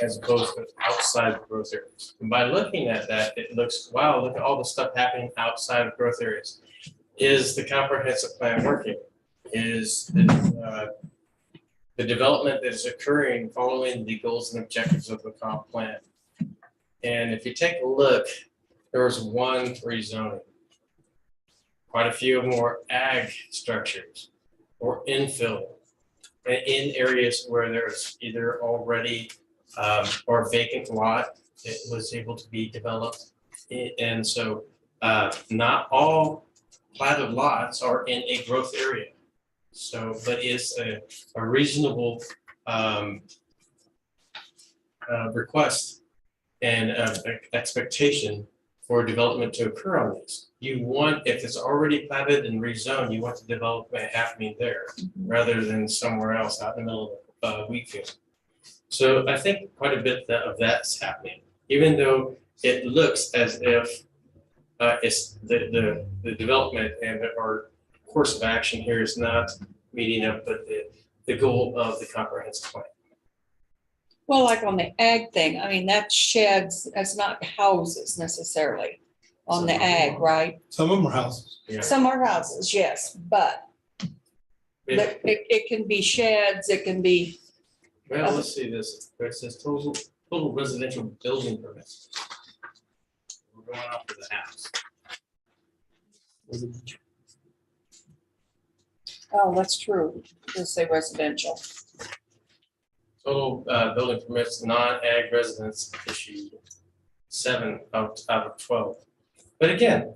as opposed to outside growth areas. And by looking at that, it looks, wow, look at all the stuff happening outside of growth areas. Is the comprehensive plan working? Is the development that is occurring following the goals and objectives of the comp plan? And if you take a look, there was one rezoning. Quite a few more ag structures or infill in areas where there's either already or vacant lot that was able to be developed. And so not all platted lots are in a growth area. So, but it's a reasonable request and expectation for development to occur on these. You want, if it's already platted and rezoned, you want the development happening there rather than somewhere else out in the middle of wheat field. So I think quite a bit of that's happening, even though it looks as if it's the development and our course of action here is not meeting up with the goal of the comprehensive plan. Well, like on the ag thing, I mean, that's sheds, that's not houses necessarily on the ag, right? Some of them are houses. Yeah. Some are houses, yes, but it can be sheds, it can be, Well, let's see this. It says total residential building permits. We're going off to the house. oh, that's true. It'll say residential. Total building permits, non-ag residents issued 7 out of 12. But again,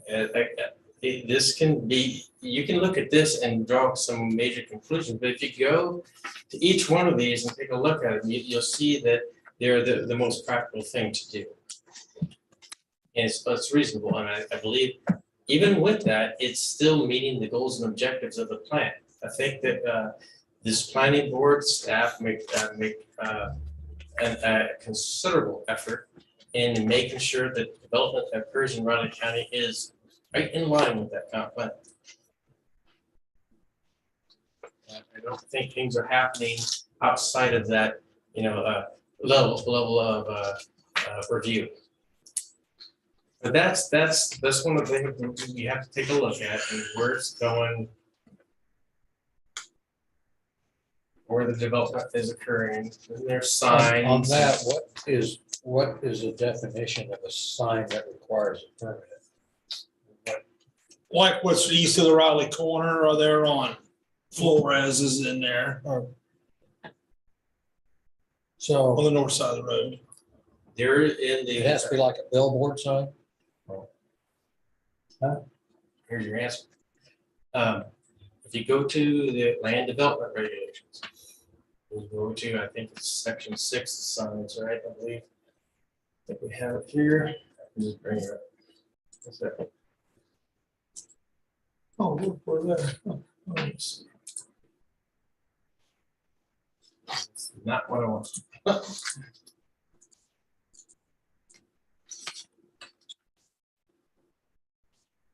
this can be, you can look at this and draw some major conclusions, but if you go to each one of these and take a look at them, you'll see that they're the most practical thing to do. And it's reasonable, and I believe even with that, it's still meeting the goals and objectives of the plan. I think that this planning board staff make a considerable effort in making sure that development that occurs in Riley County is right in line with that comp plan. I don't think things are happening outside of that, level of review. But that's one of the things we have to take a look at and where it's going. where the development is occurring, and there's On signs. that, what is the definition of a sign that requires a permit? Like what's east of the Riley corner, or they're on Flores is in there, or on So, the north side of the road. They're in the. It has to be like a billboard sign? Here's your answer. If you go to the land development regulations, you go to, I think it's section 6 signs, right, I believe. I think we have it here. I can just bring it up. That's it. Oh, look, we're there. Oh, nice. It's not what I want.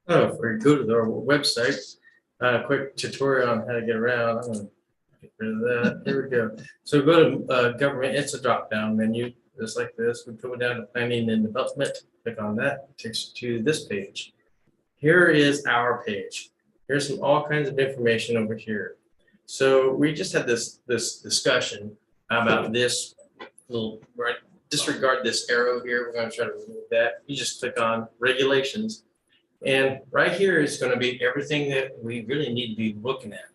Oh, if we go to their website, quick tutorial on how to get around. I'm gonna get rid of that. Here we go. So go to government. It's a drop down menu, just like this. We go down to planning and development. Click on that. It takes you to this page. Here is our page. Here's all kinds of information over here. So we just had this discussion about this little, right? Disregard this arrow here. We're going to try to remove that. You just click on regulations. And right here is going to be everything that we really need to be looking at.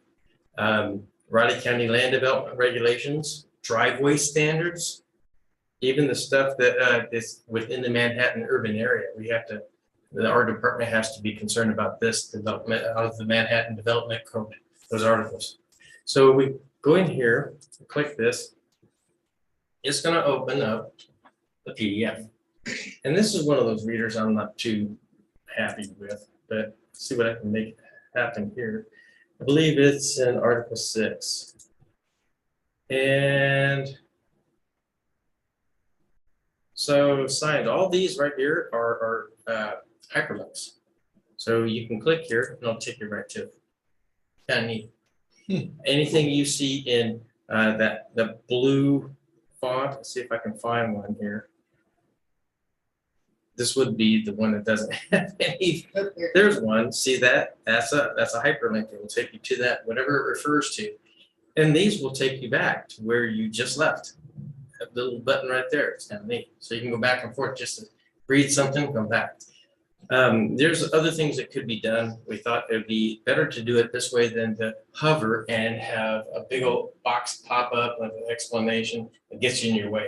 Riley County land development regulations, driveway standards, even the stuff that is within the Manhattan urban area. We have to, our department has to be concerned about this development out of the Manhattan Development Code, those articles. So we go in here, click this. It's going to open up the PDF. And this is one of those readers I'm not too happy with, but see what I can make happen here. I believe it's in Article 6. And so signed, all these right here are hyperlinks. So you can click here and it'll take you right to it. Kind of neat. Anything you see in the blue font, let's see if I can find one here. This would be the one that doesn't have any. There's one. See that? That's a hyperlink. It will take you to that, whatever it refers to. And these will take you back to where you just left. That little button right there. It's kind of neat. So you can go back and forth just to read something, come back. There's other things that could be done. We thought it'd be better to do it this way than to hover and have a big old box pop up with an explanation that gets you in your way.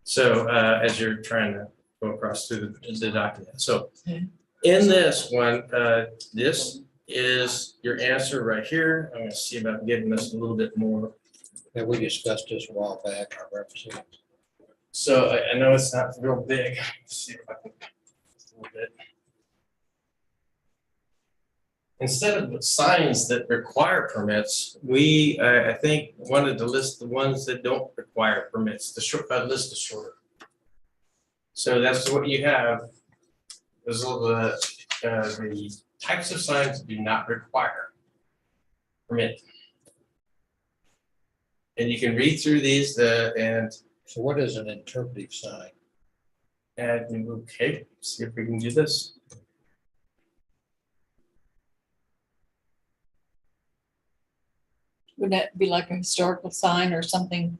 So as you're trying to go across through the document. So in this one, this is your answer right here. I'm going to see about getting this a little bit more. And we discussed this a while back, our representative. So I know it's not real big. Let's see if I can just a little bit. Instead of signs that require permits, we I think wanted to list the ones that don't require permits. The short list is shorter. So that's what you have. Those are the types of signs that do not require permit. And you can read through these and So what is an interpretive sign? okay, see if we can do this. Would that be like a historical sign or something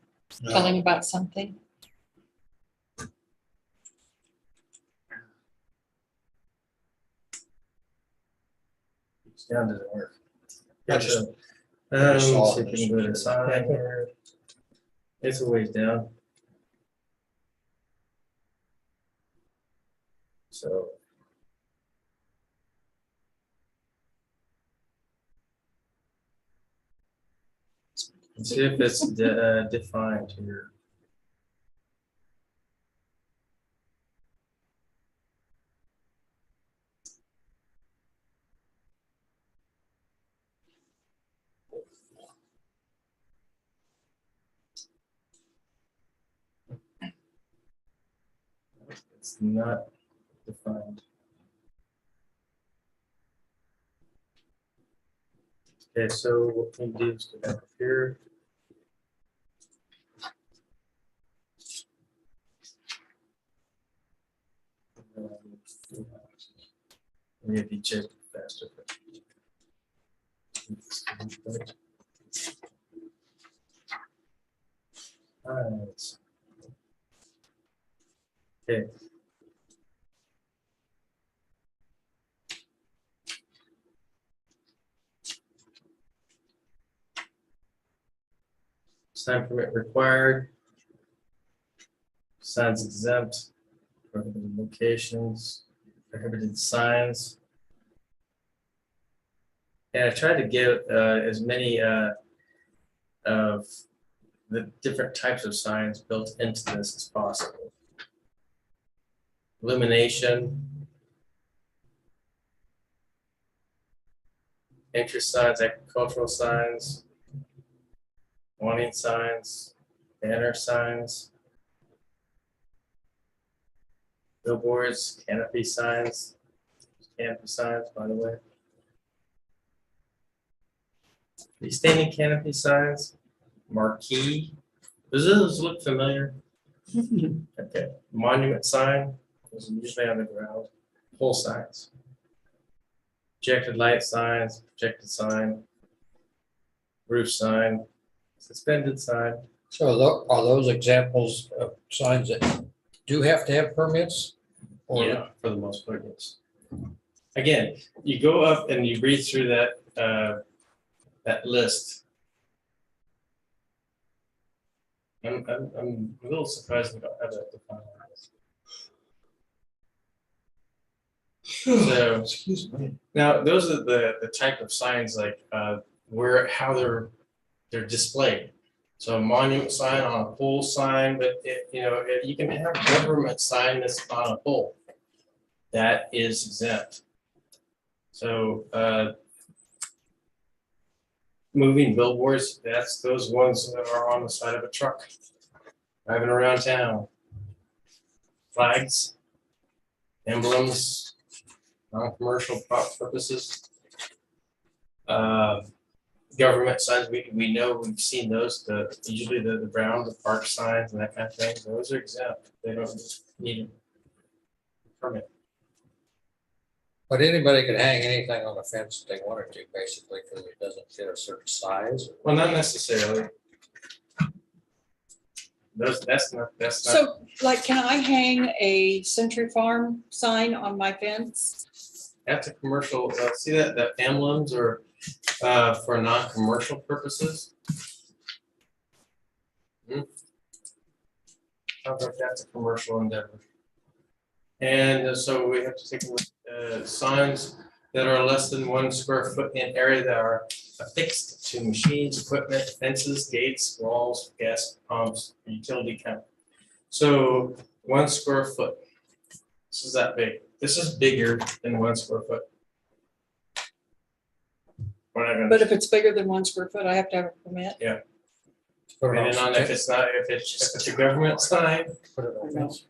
telling about something? It's down to the work. I just- Let's see saw if we can go to the sign here. It's a ways down. So. Let's see if it's defined here. It's not defined. Okay, so what we do is go back up here. Maybe check faster. Okay. Sign permit required. Signs exempt. Prohibited locations, prohibited signs. And I tried to get as many of the different types of signs built into this as possible. Illumination. Interest signs, agricultural signs, warning signs, banner signs, billboards, canopy signs, by the way. Freestanding canopy signs, marquee. Does those look familiar? Okay, monument sign, those are usually on the ground, pole signs. Projected light signs, projected sign, roof sign, suspended sign. So are those examples of signs that do have to have permits? Or Yeah, for the most part, yes. Again, you go up and you read through that list. I'm a little surprised we don't have that defined. So, Excuse me. now, those are the type of signs like how they're displayed. So a monument sign on a pole sign, but you can have government sign that's on a pole. That is exempt. So moving billboards, that's those ones that are on the side of a truck, driving around town. Flags, emblems, non-commercial purposes. Government signs, we know, we've seen those, usually the brown, the park signs and that kind of thing, those are exempt. They don't need a permit. But anybody can hang anything on the fence if they wanted to, basically, because it doesn't fit a certain size. Well, not necessarily. That's not. So, like, can I hang a Century Farm sign on my fence? That's a commercial, see that emblems are for non-commercial purposes. Sounds like that's a commercial endeavor. And so we have to take a look at signs that are less than 1 square foot in area that are affixed to machines, equipment, fences, gates, walls, gas pumps, utility count. So 1 square foot. This is that big. This is bigger than 1 square foot. We're not gonna. But if it's bigger than 1 square foot, I have to have a permit. Depending on if it's a government sign, Put it on fence.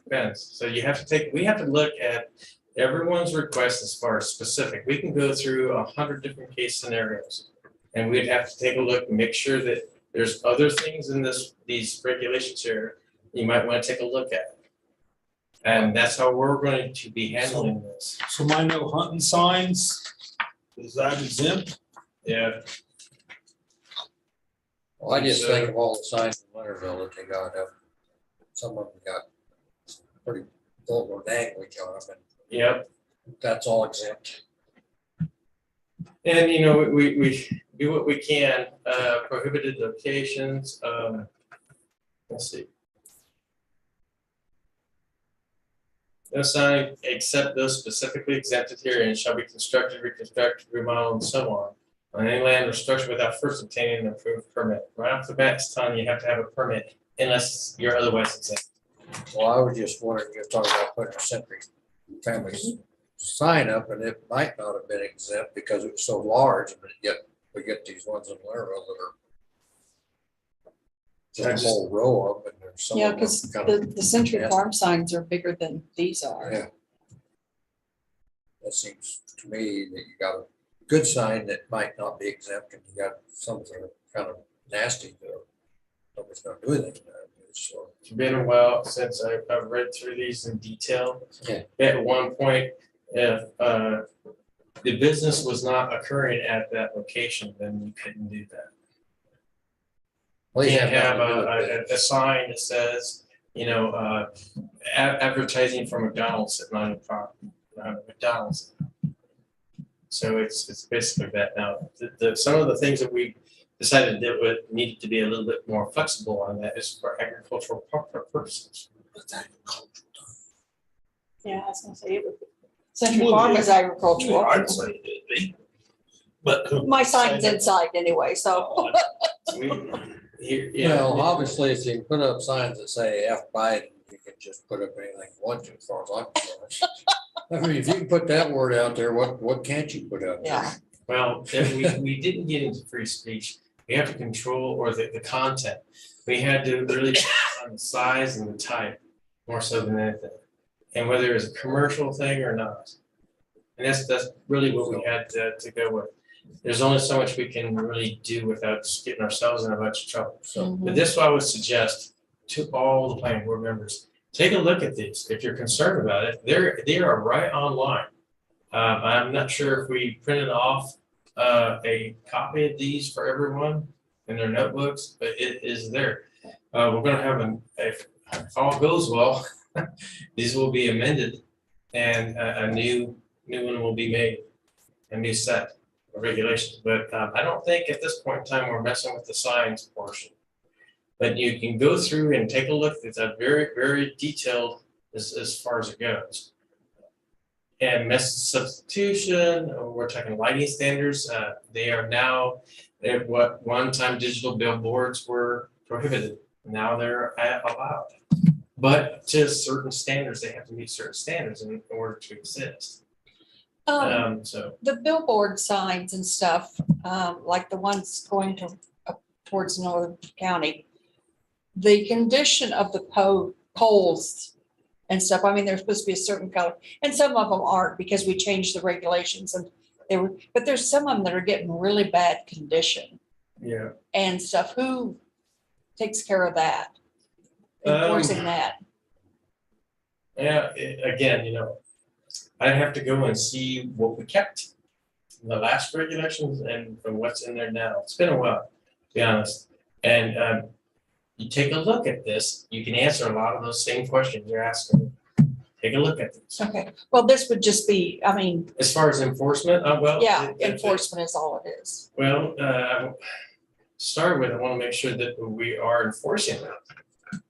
depends. So we have to look at everyone's request as far as specific. We can go through 100 different case scenarios. And we'd have to take a look and make sure that there's other things in these regulations here you might want to take a look at. And that's how we're going to be handling this. So my no hunting signs, is that exempt? Yeah, Well, I just think of all the signs in Winterville that they got up. Some of them got pretty vulgar language on them, yep. and that's all exempt. And we do what we can, prohibited locations, let's see. No sign except those specifically exempted here and shall be constructed, reconstructed, remodeled, and so on any land or structure without first obtaining an approved permit. Right off the bat, it's telling you have to have a permit unless you're otherwise exempt. Well, I was just wondering, you're talking about putting a Century Families sign up, and it might not have been exempt because it was so large, but yet we get these ones in Winterville that are just a whole row of, and there's some Yeah, of them because kind of, the Century Yeah. Farm signs are bigger than these are. yeah. That seems to me that you got a good sign that might not be exempt, and you got some that are kind of nasty that nobody's gonna do anything about it, so. It's been a while since I've read through these in detail. Okay. At one point, if the business was not occurring at that location, then you couldn't do that. Well, You you can't have nothing to do with a sign that says advertising for McDonald's at 9 o'clock, McDonald's. So it's basically that now. Some of the things that we decided that would need to be a little bit more flexible on that is for agricultural purposes. Yeah, I was gonna say it would. Central Farm is agricultural. I'd say it'd be. But. My sign's inside anyway, so. Well, obviously, if you can put up signs that say F Biden, you can just put up anything you want to, as far as I'm concerned. I mean, if you can put that word out there, what can't you put out there? Yeah. Well, if we didn't get into free speech. We have to control or the content. We had to really on the size and the type more so than anything. And whether it's a commercial thing or not. And that's really what we had to go with. There's only so much we can really do without just getting ourselves in a bunch of trouble. So, but this is what I would suggest to all the planning board members. Take a look at these. If you're concerned about it, they are right online. I'm not sure if we printed off a copy of these for everyone in their notebooks, but it is there. We're gonna have if all goes well, these will be amended and a new one will be made, a new set of regulations. But I don't think at this point in time we're messing with the signs portion. But you can go through and take a look. It's a very, very detailed as far as it goes. And message substitution, we're talking lighting standards. They are now at what one time digital billboards were prohibited. Now they're allowed. But to certain standards, they have to meet certain standards in order to exist. So The billboard signs and stuff, like the ones going towards Northern County, the condition of the poles and stuff, I mean, they're supposed to be a certain color, and some of them aren't because we changed the regulations and but there's some of them that are getting really bad condition yeah. and stuff. Who takes care of that? Enforcing that? Yeah, again, I'd have to go and see what we kept in the last regulations and what's in there now. It's been a while, to be honest. And you take a look at this, you can answer a lot of those same questions you're asking. Take a look at this. Okay, well, this would just be, I mean, As far as enforcement, well. yeah, enforcement is all it is. Well, start with, I want to make sure that we are enforcing that.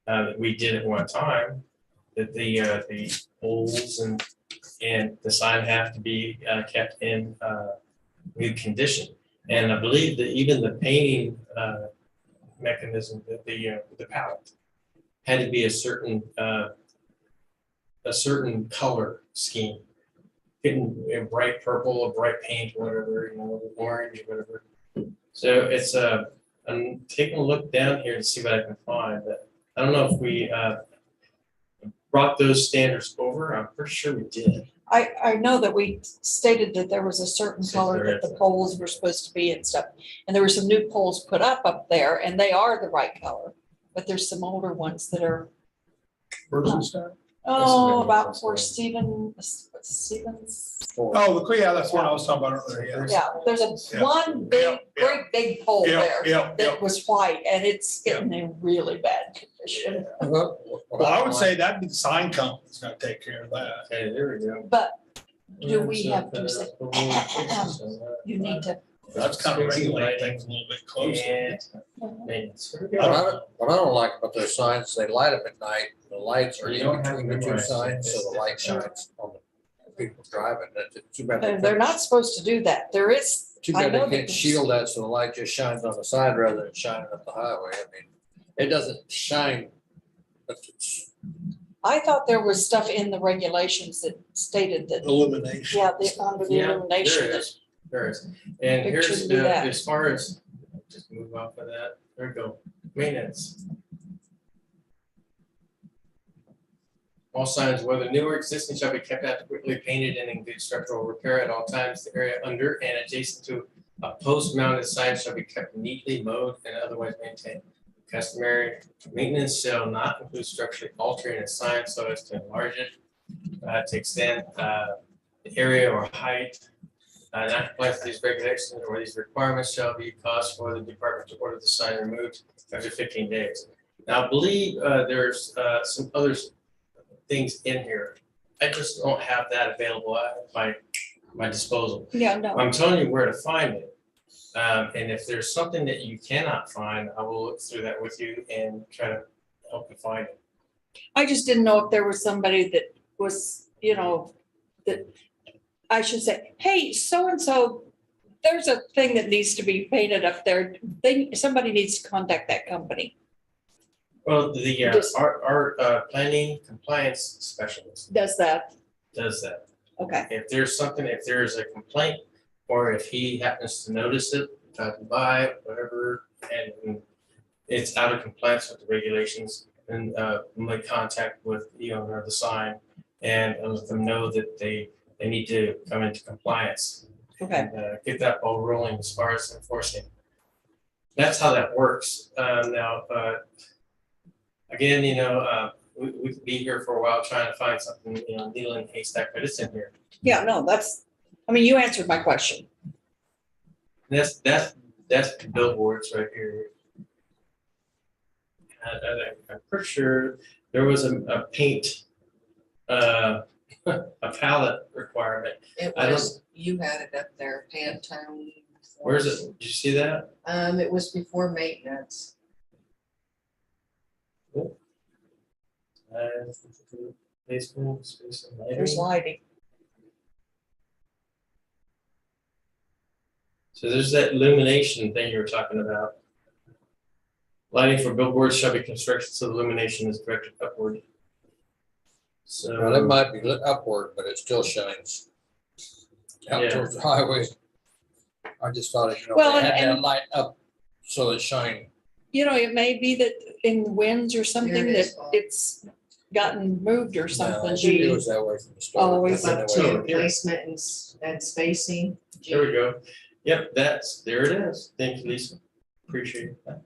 That we did at one time, that the poles and the sign have to be kept in good condition. And I believe that even the painting mechanism, the palette had to be a certain color scheme. Getting a bright purple, a bright paint, whatever, orange, whatever. So it's I'm taking a look down here to see what I can find, but I don't know if we brought those standards over. I'm pretty sure we did. I know that we stated that there was a certain Yes, color there that the is. poles were supposed to be and stuff. And there were some new poles put up there and they are the right color. But there's some older ones that are, about for Stevens. Yeah, that's what I was talking about earlier, Yeah, there's Yeah. one big, Yeah. great big pole there Yeah. that was white and it's getting in really bad condition. Well, Well, I would say that'd be the sign company's gonna take care of that. Okay, there we go. But do we have to say, you need to, That's kind of regulate things a little bit closer. And maintenance. what I don't like about their signs, they light them at night, the lights are You in don't have between the to two memorize signs, it. so the light shines on the people driving. That's too bad. they're not supposed to do that. There is. Too I bad know they that can't there's- shield that so the light just shines on the side rather than shining up the highway. I mean, it doesn't shine. But it's, I thought there was stuff in the regulations that stated that, Illumination. yeah, under the Yeah, illumination. there that- is. There is. And It here's, shouldn't be that. as far as, just move off of that. There we go. Maintenance. All signs, whether new or existing, shall be kept adequately painted and in good structural repair at all times. The area under and adjacent to a post-mounted sign shall be kept neatly mowed and otherwise maintained. Customary maintenance shall not include structurally altering a sign so as to enlarge it, to extend the area or height. Not compliance with these regulations or these requirements shall be cause for the department to order the sign removed after 15 days. Now, I believe there's some other things in here. I just don't have that available at my disposal. Yeah, no, I'm telling you where to find it. And if there's something that you cannot find, I will look through that with you and try to help you find it. I just didn't know if there was somebody that was, that I should say, hey, so-and-so, there's a thing that needs to be painted up there. Somebody needs to contact that company. Well, Just- our planning compliance specialist Does that, does that. okay, If there's a complaint, or if he happens to notice it, driving by, whatever, and it's out of compliance with the regulations, and make contact with the owner of the sign and let them know that they need to come into compliance. okay. And get that ball rolling as far as enforcing. That's how that works. Now, again, we could be here for a while trying to find something, needle in a haystack, but it's in here. Yeah, no, you answered my question. That's the billboards right here. I'm pretty sure there was a paint, a palette requirement. It I don't- was, you had it up there, Pantone. Where's it? Did you see that? It was before maintenance. Facebook, space and There's lighting. lighting. So there's that illumination thing you were talking about. Lighting for billboards shall be constructed so the illumination is directed upward. Well, it So, might be lit upward, but it still shines out Yeah. towards the highway. I just thought, Well, they had that and- light up so it shine. It may be that in winds or something There it that is, Bob. it's gotten moved or No, something. It was that way from the start. Oh, What is about So, the here. placement and spacing? there we go. Yep, there it is. Thank you, Lisa. Appreciate that.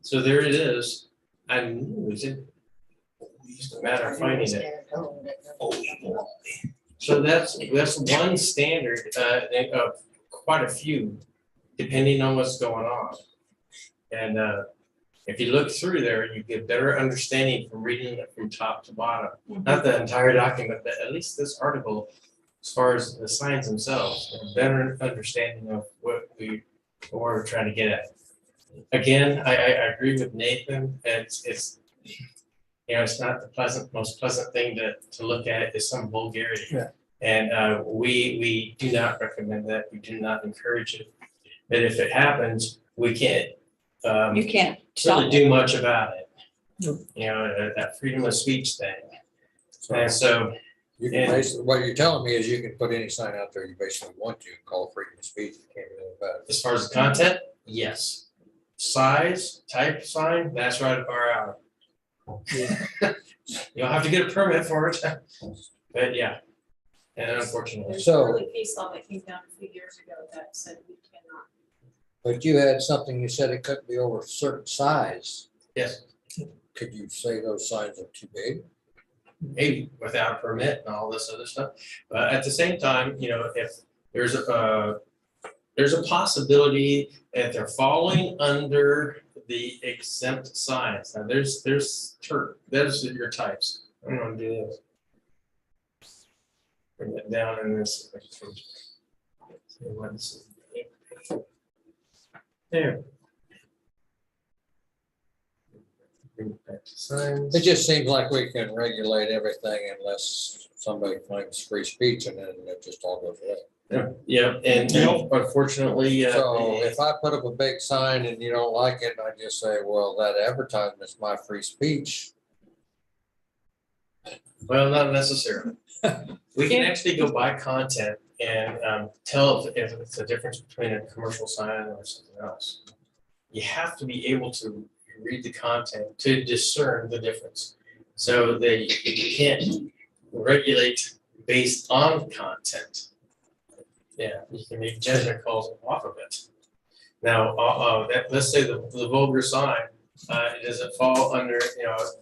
So there it is. I knew it was in. It's just a matter of finding it. So that's one standard, of quite a few, depending on what's going on. And if you look through there, you get better understanding from reading it from top to bottom. Not the entire document, but at least this article, as far as the signs themselves, a better understanding of what we're trying to get at. Again, I agree with Nathan, it's it's not the most pleasant thing to look at is some vulgarity. Yeah. And we do not recommend that, we do not encourage it. But if it happens, we can't You can't stop really it. do much about it. Nope. That freedom of speech thing. And so, You can basically, what you're telling me is you can put any sign out there you basically want to, and call it freedom of speech, you can't do anything about it. as far as the content, yes. Size, type sign, that's right up our alley. You'll have to get a permit for it, but yeah. And unfortunately, There's So- early case law that came down a few years ago that said we cannot. But you had something, you said it couldn't be over a certain size. yes, Could you say those signs are too big? maybe without a permit and all this other stuff. But at the same time, if there's a possibility that they're falling under the exempt signs. Now, there's your types. I'm gonna do this. Bring it down in this. There. Bring it back to signs. It just seems like we can regulate everything unless somebody claims free speech and then it just all goes away. Yeah, and unfortunately, So if I put up a big sign and you don't like it, I just say, well, that advertisement's my free speech. well, not necessarily. We can Yeah. actually go by content and tell if it's a difference between a commercial sign or something else. You have to be able to read the content to discern the difference. So that you can't regulate based on content. Yeah, you can make judgment calls off of it. Now, let's say the vulgar sign, does it fall under,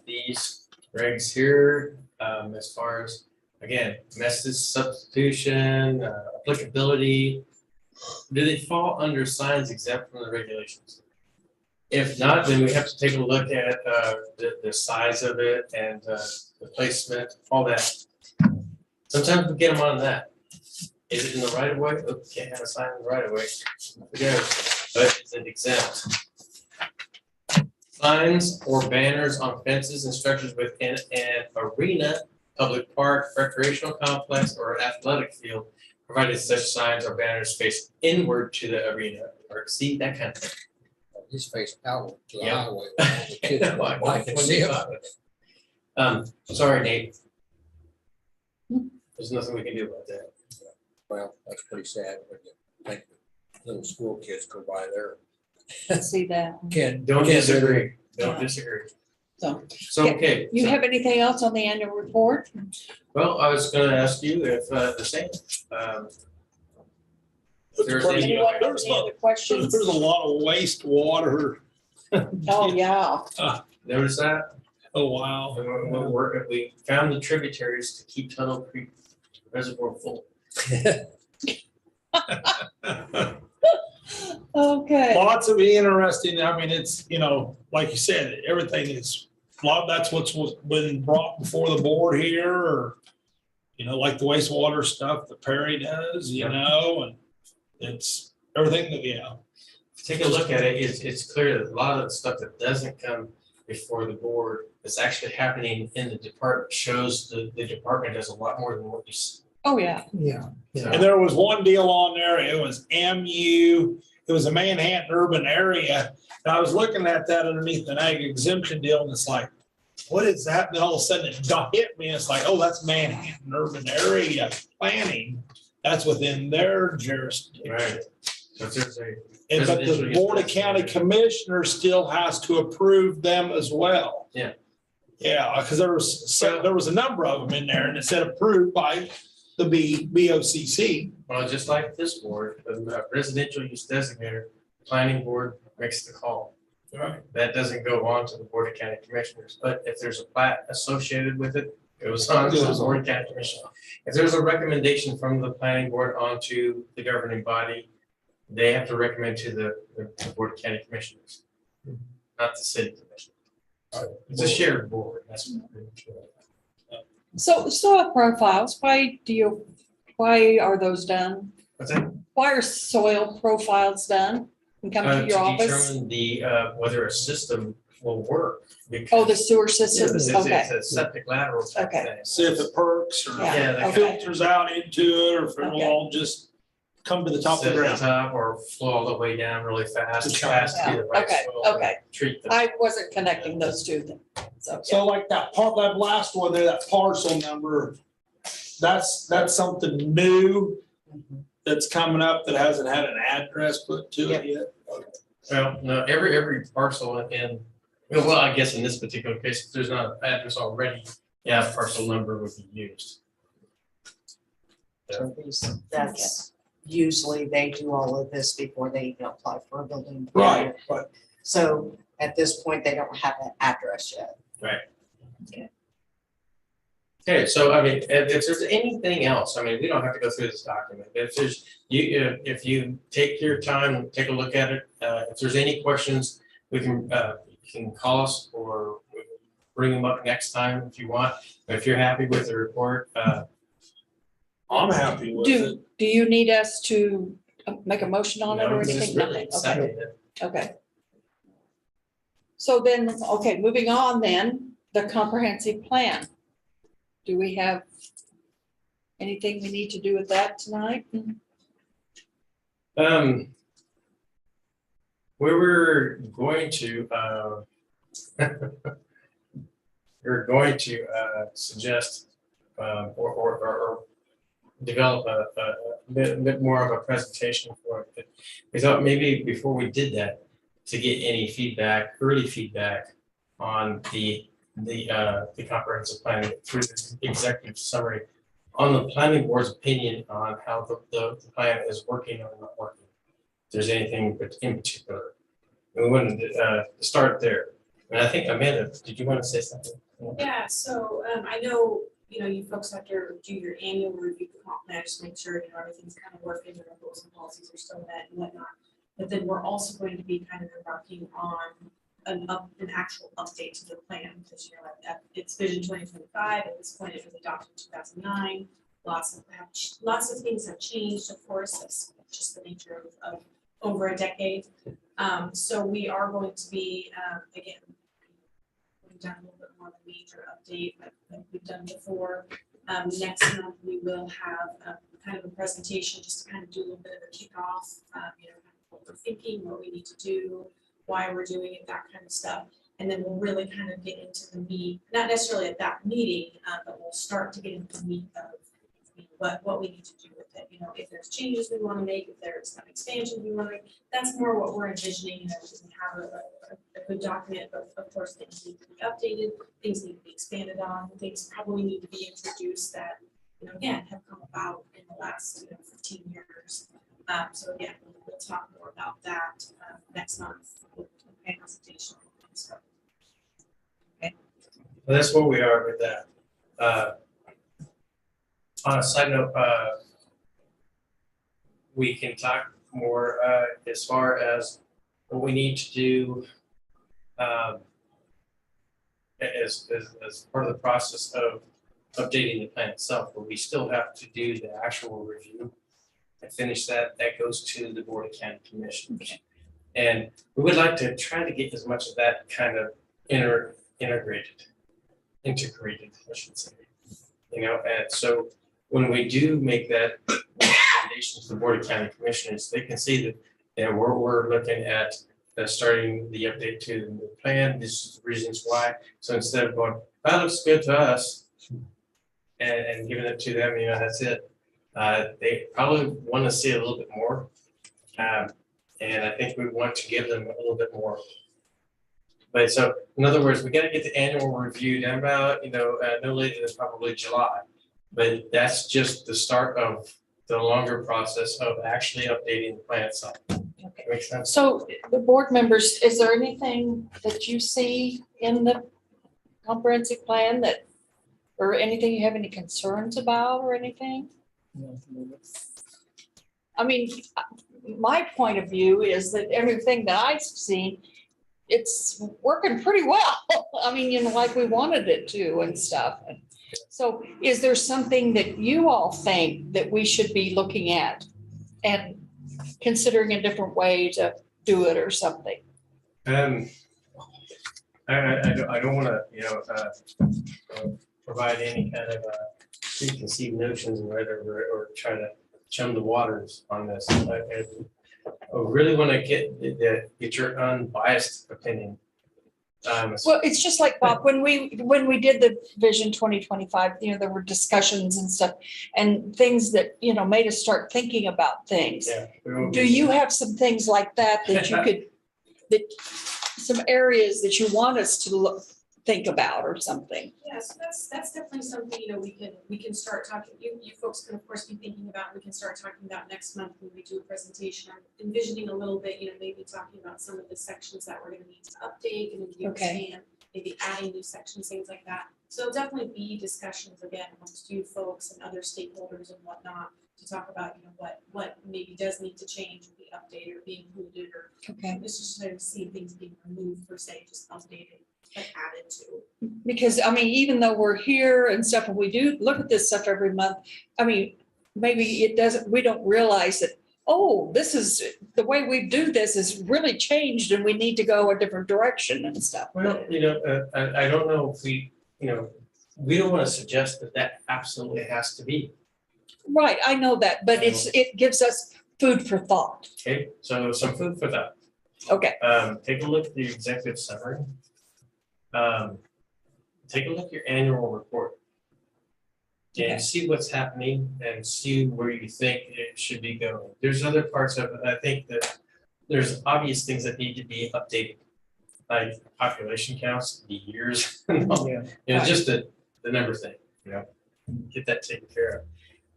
these regs here, as far as, again, message substitution, applicability? Do they fall under signs exempt from the regulations? If not, then we have to take a look at the size of it and the placement, all that. Sometimes we get them on that. Is it in the right of way? Oh, can't have a sign in the right of way. Yeah, but is it exempt? Signs or banners on fences and structures within an arena, public park, recreational complex, or athletic field, provided such signs or banners face inward to the arena, or see that kind of thing. He's faced outward to the Yeah. highway. where all the kids run by and see him. Sorry, Nate. There's nothing we can do about that. Well, that's pretty sad when you think little school kids go by there. See that. Can't. Don't can't do disagree, don't Yeah. disagree. So, So, okay. you so- have anything else on the annual report? Well, I was gonna ask you if the same. If there's any, Anyone have There's any a- other questions? There's a lot of wastewater. Oh, yeah. notice that? Oh, wow. We found the tributaries to keep Tunnel Creek Reservoir full. Okay. Lots of interesting, I mean, it's, like you said, everything is, a lot of that's what's been brought before the board here, or, like the wastewater stuff that Perry does, and it's everything that, Take a look at it, it's clear that a lot of the stuff that doesn't come before the board is actually happening in the department, shows the department does a lot more than what you see. Oh, yeah. Yeah. And there was one deal on there, it was MU, it was a Manhattan urban area. And I was looking at that underneath an ag exemption deal, and it's like, what is that? And then all of a sudden it hit me, and it's like, oh, that's Manhattan urban area planning. That's within their jurisdiction. Right. So if there's a, And but the Board of County Commissioners still has to approve them as well. Yeah. Yeah, because there was a number of them in there, and it said approved by the BOCC. well, just like this board, the residential use designator, planning board makes the call. Right. That doesn't go on to the Board of County Commissioners, but if there's a plat associated with it, it goes on to the Board of County Commissioners. If there's a recommendation from the planning board onto the governing body, they have to recommend to the Board of County Commissioners, not the city commission. It's a shared board, that's. So soil profiles, why are those done? What's that? Why are soil profiles done and come to your To office? determine the, whether a system will work. Oh, the because sewer It's systems, it's okay. a septic lateral type Okay. thing. See if it perks or Yeah, Yeah, that okay. filters out into it, or if it'll Okay. all just come to the top of Sit the at ground. top or flow all the way down really fast, To fast to Yeah, the right okay, soil. okay. Treat them. I wasn't connecting those two things, so. So like that last one there, that parcel number, that's something new that's coming up that hasn't had an address put to it yet. Well, no, every parcel well, I guess in this particular case, if there's not an address already, yeah, parcel number would be used. That's usually they do all of this before they even apply for a building. Right, but So at this point, they don't have an address yet. Okay, so I mean, if there's anything else, I mean, we don't have to go through this document, but if you take your time, take a look at it, if there's any questions, we can, you can call us or bring them up next time if you want. If you're happy with the report, I'm happy with it. Do you need us to make a motion on it or no, just anything? really Nothing? Okay, second it. okay. So then, okay, moving on then, the comprehensive plan. Do we have anything we need to do with that tonight? We were going to, suggest, or develop a bit more of a presentation for it. But we thought maybe before we did that, to get any feedback, early feedback on the comprehensive plan through the executive summary on the planning board's opinion on how the plan is working or not working. If there's anything in particular. We wanted to start there. And I think Amanda, did you want to say something? Yeah, so I know, you folks have to do your annual review of the comp plan, just make sure, everything's kind of working, and the rules and policies are still met and whatnot. But then we're also going to be kind of embarking on an actual update to the plan, because it's Vision 2025, at this point it was adopted in 2009. Lots of things have changed, of course, that's just the nature of over a decade. So we are going to be, again, we've done a little bit more of a major update like we've done before. Next month, we will have kind of a presentation, just to kind of do a little bit of a kickoff, what we're thinking, what we need to do, why we're doing it, that kind of stuff. And then we'll really kind of get into the meat, not necessarily at that meeting, but we'll start to get into the meat of what we need to do with it. If there's changes we want to make, if there's some expansion we want to make, that's more what we're envisioning. We have a good document, but of course things need to be updated, things need to be expanded on, things probably need to be introduced that, again, have come about in the last 15 years. So again, we'll talk more about that next month with the presentation. So, Well, that's where we are with that. On a side note, we can talk more as far as what we need to do as part of the process of updating the plan itself, but we still have to do the actual review and finish that. That goes to the Board of County Commissioners. Okay. And we would like to try to get as much of that kind of integrated, I should say. And so when we do make that recommendation to the Board of County Commissioners, they can see that we're looking at starting the update to the plan. This is the reasons why. So instead of going, that looks good to us, and giving it to them, that's it. They probably want to see a little bit more. And I think we want to give them a little bit more. But so, in other words, we got to get the annual review done about, no later than probably July. But that's just the start of the longer process of actually updating the plan itself. Okay. Makes sense? So the board members, is there anything that you see in the comprehensive plan or anything you have any concerns about or anything? I mean, my point of view is that everything that I've seen, it's working pretty well. I mean, like we wanted it to and stuff. So is there something that you all think that we should be looking at and considering a different way to do it or something? I don't want to, provide any kind of preconceived notions or try to chum the waters on this. I really want to get your unbiased opinion. Well, it's just like, Bob, when we did the Vision 2025, there were discussions and stuff and things that, made us start thinking about things. Yeah. Do you have some things like that you could, some areas that you want us to think about or something? yeah, so that's definitely something, we can start talking, you folks can of course be thinking about, we can start talking about next month when we do a presentation. I'm envisioning a little bit, maybe talking about some of the sections that we're gonna need to update and maybe Okay. expand, maybe adding new sections, things like that. So it'll definitely be discussions again amongst you folks and other stakeholders and whatnot to talk about, what maybe does need to change or be updated or be included, or Okay. it's just sort of see things being removed per se, just updated, but added to. Because, I mean, even though we're here and stuff, and we do look at this stuff every month, I mean, maybe we don't realize that, oh, this is, the way we do this is really changed and we need to go a different direction and stuff. Well, I don't know if we don't want to suggest that absolutely has to be. Right, I know that, but it gives us food for thought. Okay, so some food for thought. Okay, Take a look at the executive summary. Take a look at your annual report. Okay. And see what's happening and see where you think it should be going. There's other parts of it, I think that there's obvious things that need to be updated. Like population counts, the years, Yeah. just the number thing, get that taken care of.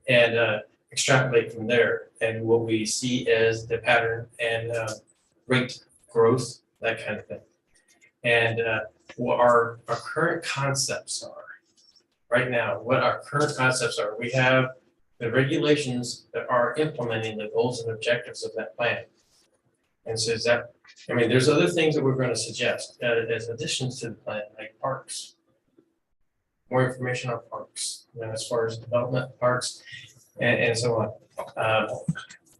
And extrapolate from there and what we see as the pattern and rate growth, that kind of thing. And what our current concepts are. Right now, what our current concepts are. We have the regulations that are implementing the goals and objectives of that plan. And so is that, I mean, there's other things that we're gonna suggest, as additions to the plan, like parks. More information on parks, you know, as far as development of parks and so on.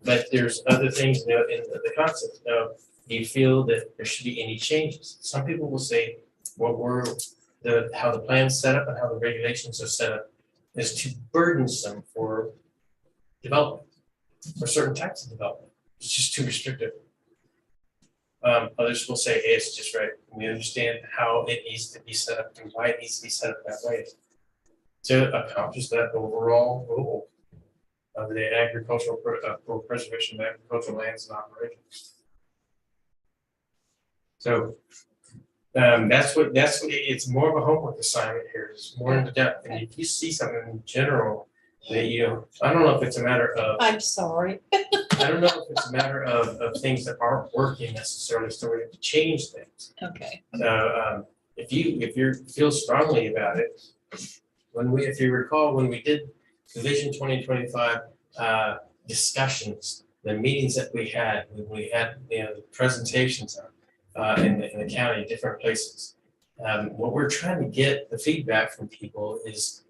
But there's other things, you know, in the concept of, do you feel that there should be any changes? Some people will say, how the plan's set up and how the regulations are set up is too burdensome for development, for certain types of development. It's just too restrictive. Others will say, hey, it's just right. We understand how it needs to be set up and why it needs to be set up that way to accomplish that overall goal of the agricultural, for preservation of agricultural lands and operations. So that's what, it's more of a homework assignment here. It's more in depth. And if you see something in general that you, I don't know if it's a matter of, I'm sorry. I don't know if it's a matter of things that aren't working necessarily, so we have to change things. Okay, If you feel strongly about it, if you recall, when we did the Vision 2025 discussions, the meetings that we had, you know, the presentations in the county, different places. What we're trying to get the feedback from people is,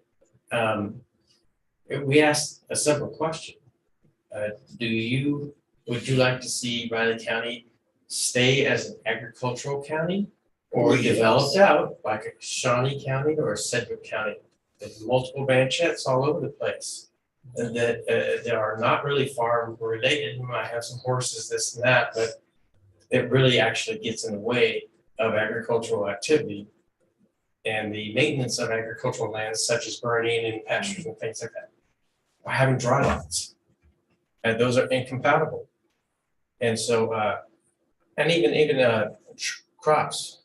we asked a simple question. Would you like to see Riley County stay as an agricultural county or developed out like a Shawnee County or a Sedgwick County? There's multiple ranchettes all over the place and that are not really farm related. You might have some horses, this and that, but it really actually gets in the way of agricultural activity and the maintenance of agricultural lands such as burning and pastures and things like that. Or having dry lots. And those are incompatible. And so, and even crops,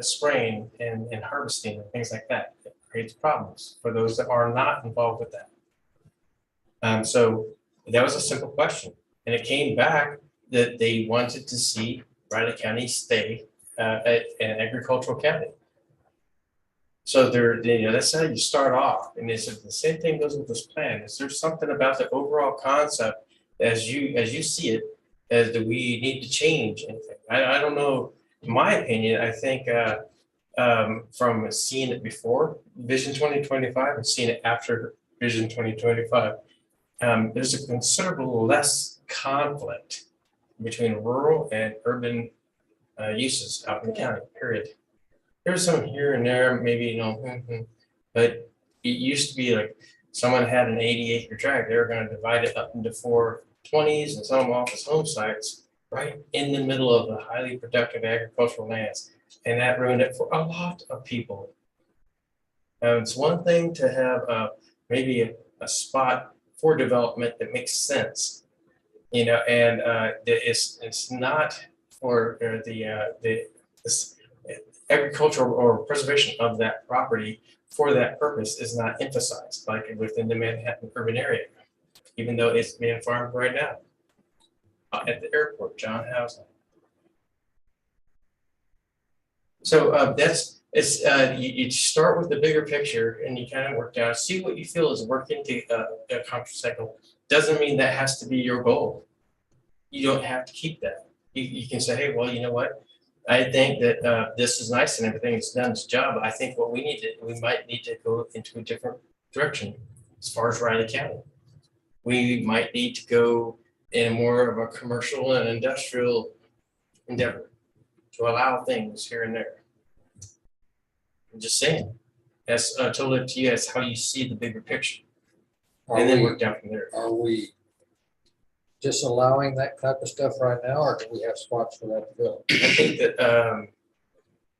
spraying and harvesting and things like that, it creates problems for those that are not involved with that. So that was a simple question. And it came back that they wanted to see Riley County stay an agricultural county. So that's how you start off. And it's the same thing goes with this plan. Is there something about the overall concept as you see it, do we need to change anything? I don't know. In my opinion, I think from seeing it before Vision 2025 and seeing it after Vision 2025, there's a considerable less conflict between rural and urban uses out in the county, period. There's some here and there, maybe, you know, but it used to be like someone had an 80-acre tract, they were going to divide it up into 4 20s and some off as home sites right in the middle of the highly productive agricultural lands. And that ruined it for a lot of people. It's one thing to have maybe a spot for development that makes sense, you know, and it's not for this agricultural or preservation of that property for that purpose is not emphasized like within the Manhattan urban area, even though it's being farmed right now at the airport, John Housley. So you start with the bigger picture and you kind of work down, see what you feel is working to accomplish that goal. Doesn't mean that has to be your goal. You don't have to keep that. You can say, hey, well, you know what? I think that this is nice and everything has done its job. I think what we might need to go into a different direction as far as Riley County. We might need to go in more of a commercial and industrial endeavor to allow things here and there. I'm just saying, that's totally up to you. That's how you see the bigger picture. And then work down from there. Are we just allowing that type of stuff right now, or do we have spots for that to go? I think that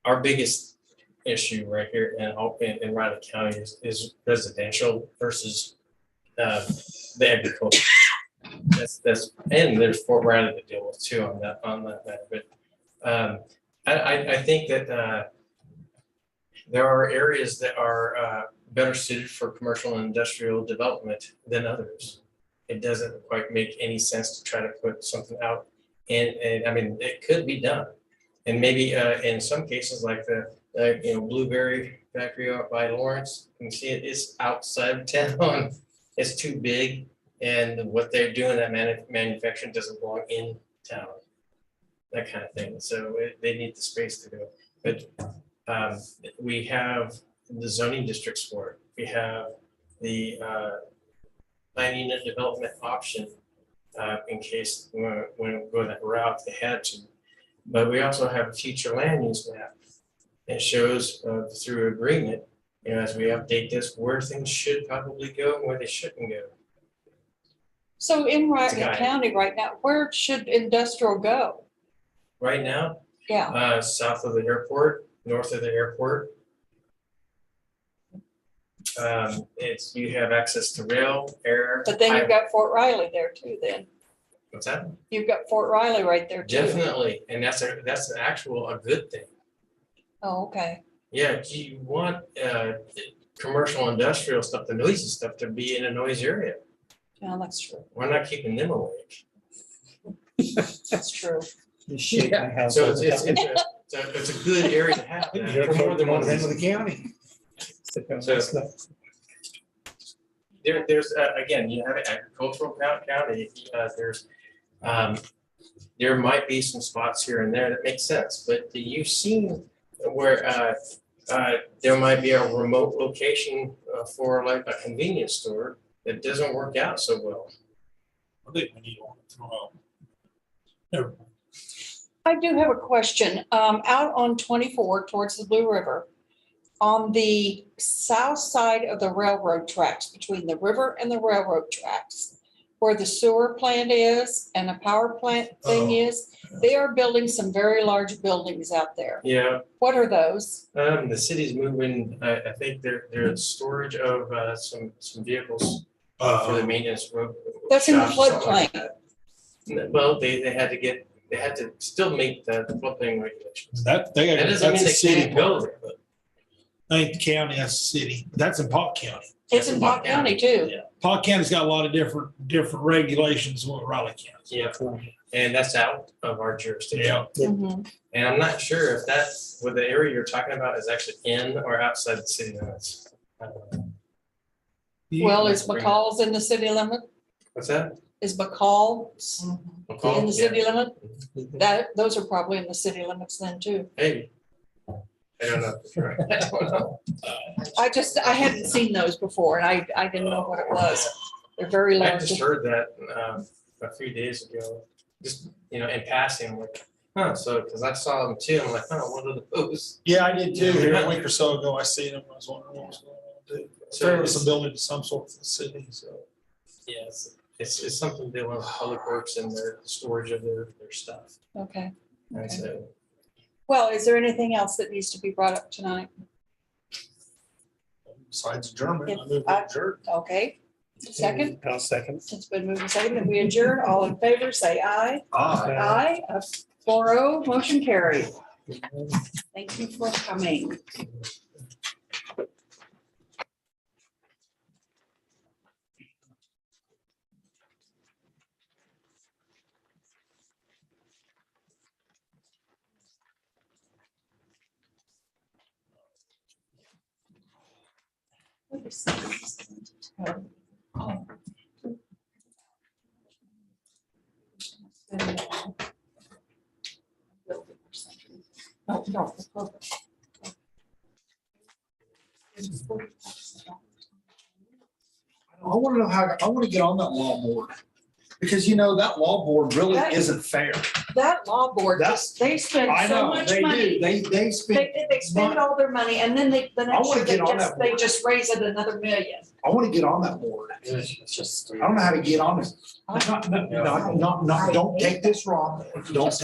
our biggest issue right here in Riley County is residential versus the agriculture. That's and there's Fort Riley to deal with too on that matter. But I think that there are areas that are better suited for commercial and industrial development than others. It doesn't quite make any sense to try to put something out, and I mean it could be done, and maybe in some cases like the blueberry factory out by Lawrence, you can see it is outside of town. It's too big, and what they're doing that manufacturing doesn't belong in town. that kind of thing. So they need the space to go. But we have the zoning districts for it. We have the planning and development option in case when we go that route, they had to. But we also have a future land use map. It shows through agreement, as we update this, where things should probably go and where they shouldn't go. So in It's a Riley guide. County right now, where should industrial go? Right now, Yeah, south of the airport, north of the airport. You have access to rail, air. but then you've highway. got Fort Riley there too then. What's that? You've got Fort Riley right there too. Definitely, and that's a good thing. Oh, okay. Yeah, you want commercial industrial stuff, the noisy stuff to be in a noisy area. Yeah, that's true. We're not keeping them awake. That's true. You shake my house So all it's, the it's, time. it's a good area to have that for more than one reason. county. So- There's again, you have agricultural county, there might be some spots here and there that make sense, but you've seen where there might be a remote location for like a convenience store that doesn't work out so well. I think we need one to throw out. Never mind. I do have a question. Out on 24 towards the Blue River, on the south side of the railroad tracks, between the river and the railroad tracks, where the sewer plant is and the power plant thing is, they are building some very large buildings out there. Yeah, What are those? the city's moving, I think there's storage of some vehicles for the maintenance road. That's in the shops, something like floodplain. that. Well, they had to still meet the floodplain regulations. That That doesn't mean they can't go there, but Ain't the county, that's the city. That's in Pot County. It's in Pot County too. Yeah. Pot County's got a lot of different regulations than what Raleigh County. Yeah, and that's out of our jurisdiction. Yeah. Mhm. And I'm not sure if that's, what the area you're talking about is actually in or outside the city limits. I don't know. Well, is McCall's in the city limit? What's that? Is McCall's McCall? in the Yeah. city limit? Those are probably in the city limits then too. Maybe. I don't know. if you're right. I don't know. I hadn't seen those before and I didn't know what it was. They're very I large. just heard that a few days ago, just, in passing, I'm like, so, because I saw them too, I'm like, what are those? Yeah, I did too. Here a week or so ago, I seen them. I was wondering what was going on too. So There was it's- some building of some sort for the city, so. Yes, it's something to do with public works and their storage of their stuff. Okay. And so, Well, is there anything else that needs to be brought up tonight? Besides German, I If moved I- to German. Okay. Second, I'll second. it's been moved and seconded that we adjourn. All in favor, say aye. Aye. 4-0, motion carried. Thank you for coming. No, no. I want to know how, I want to get on that law board. Because that law board really That- isn't fair. That law board, That's- they spend I so know, much they money. do. They spend, They spend all their money and then the I next wanna year they get on that they board. just raise it another million. I want to get on that board. It's just. I don't know how to get on it. Not, don't take this wrong. Don't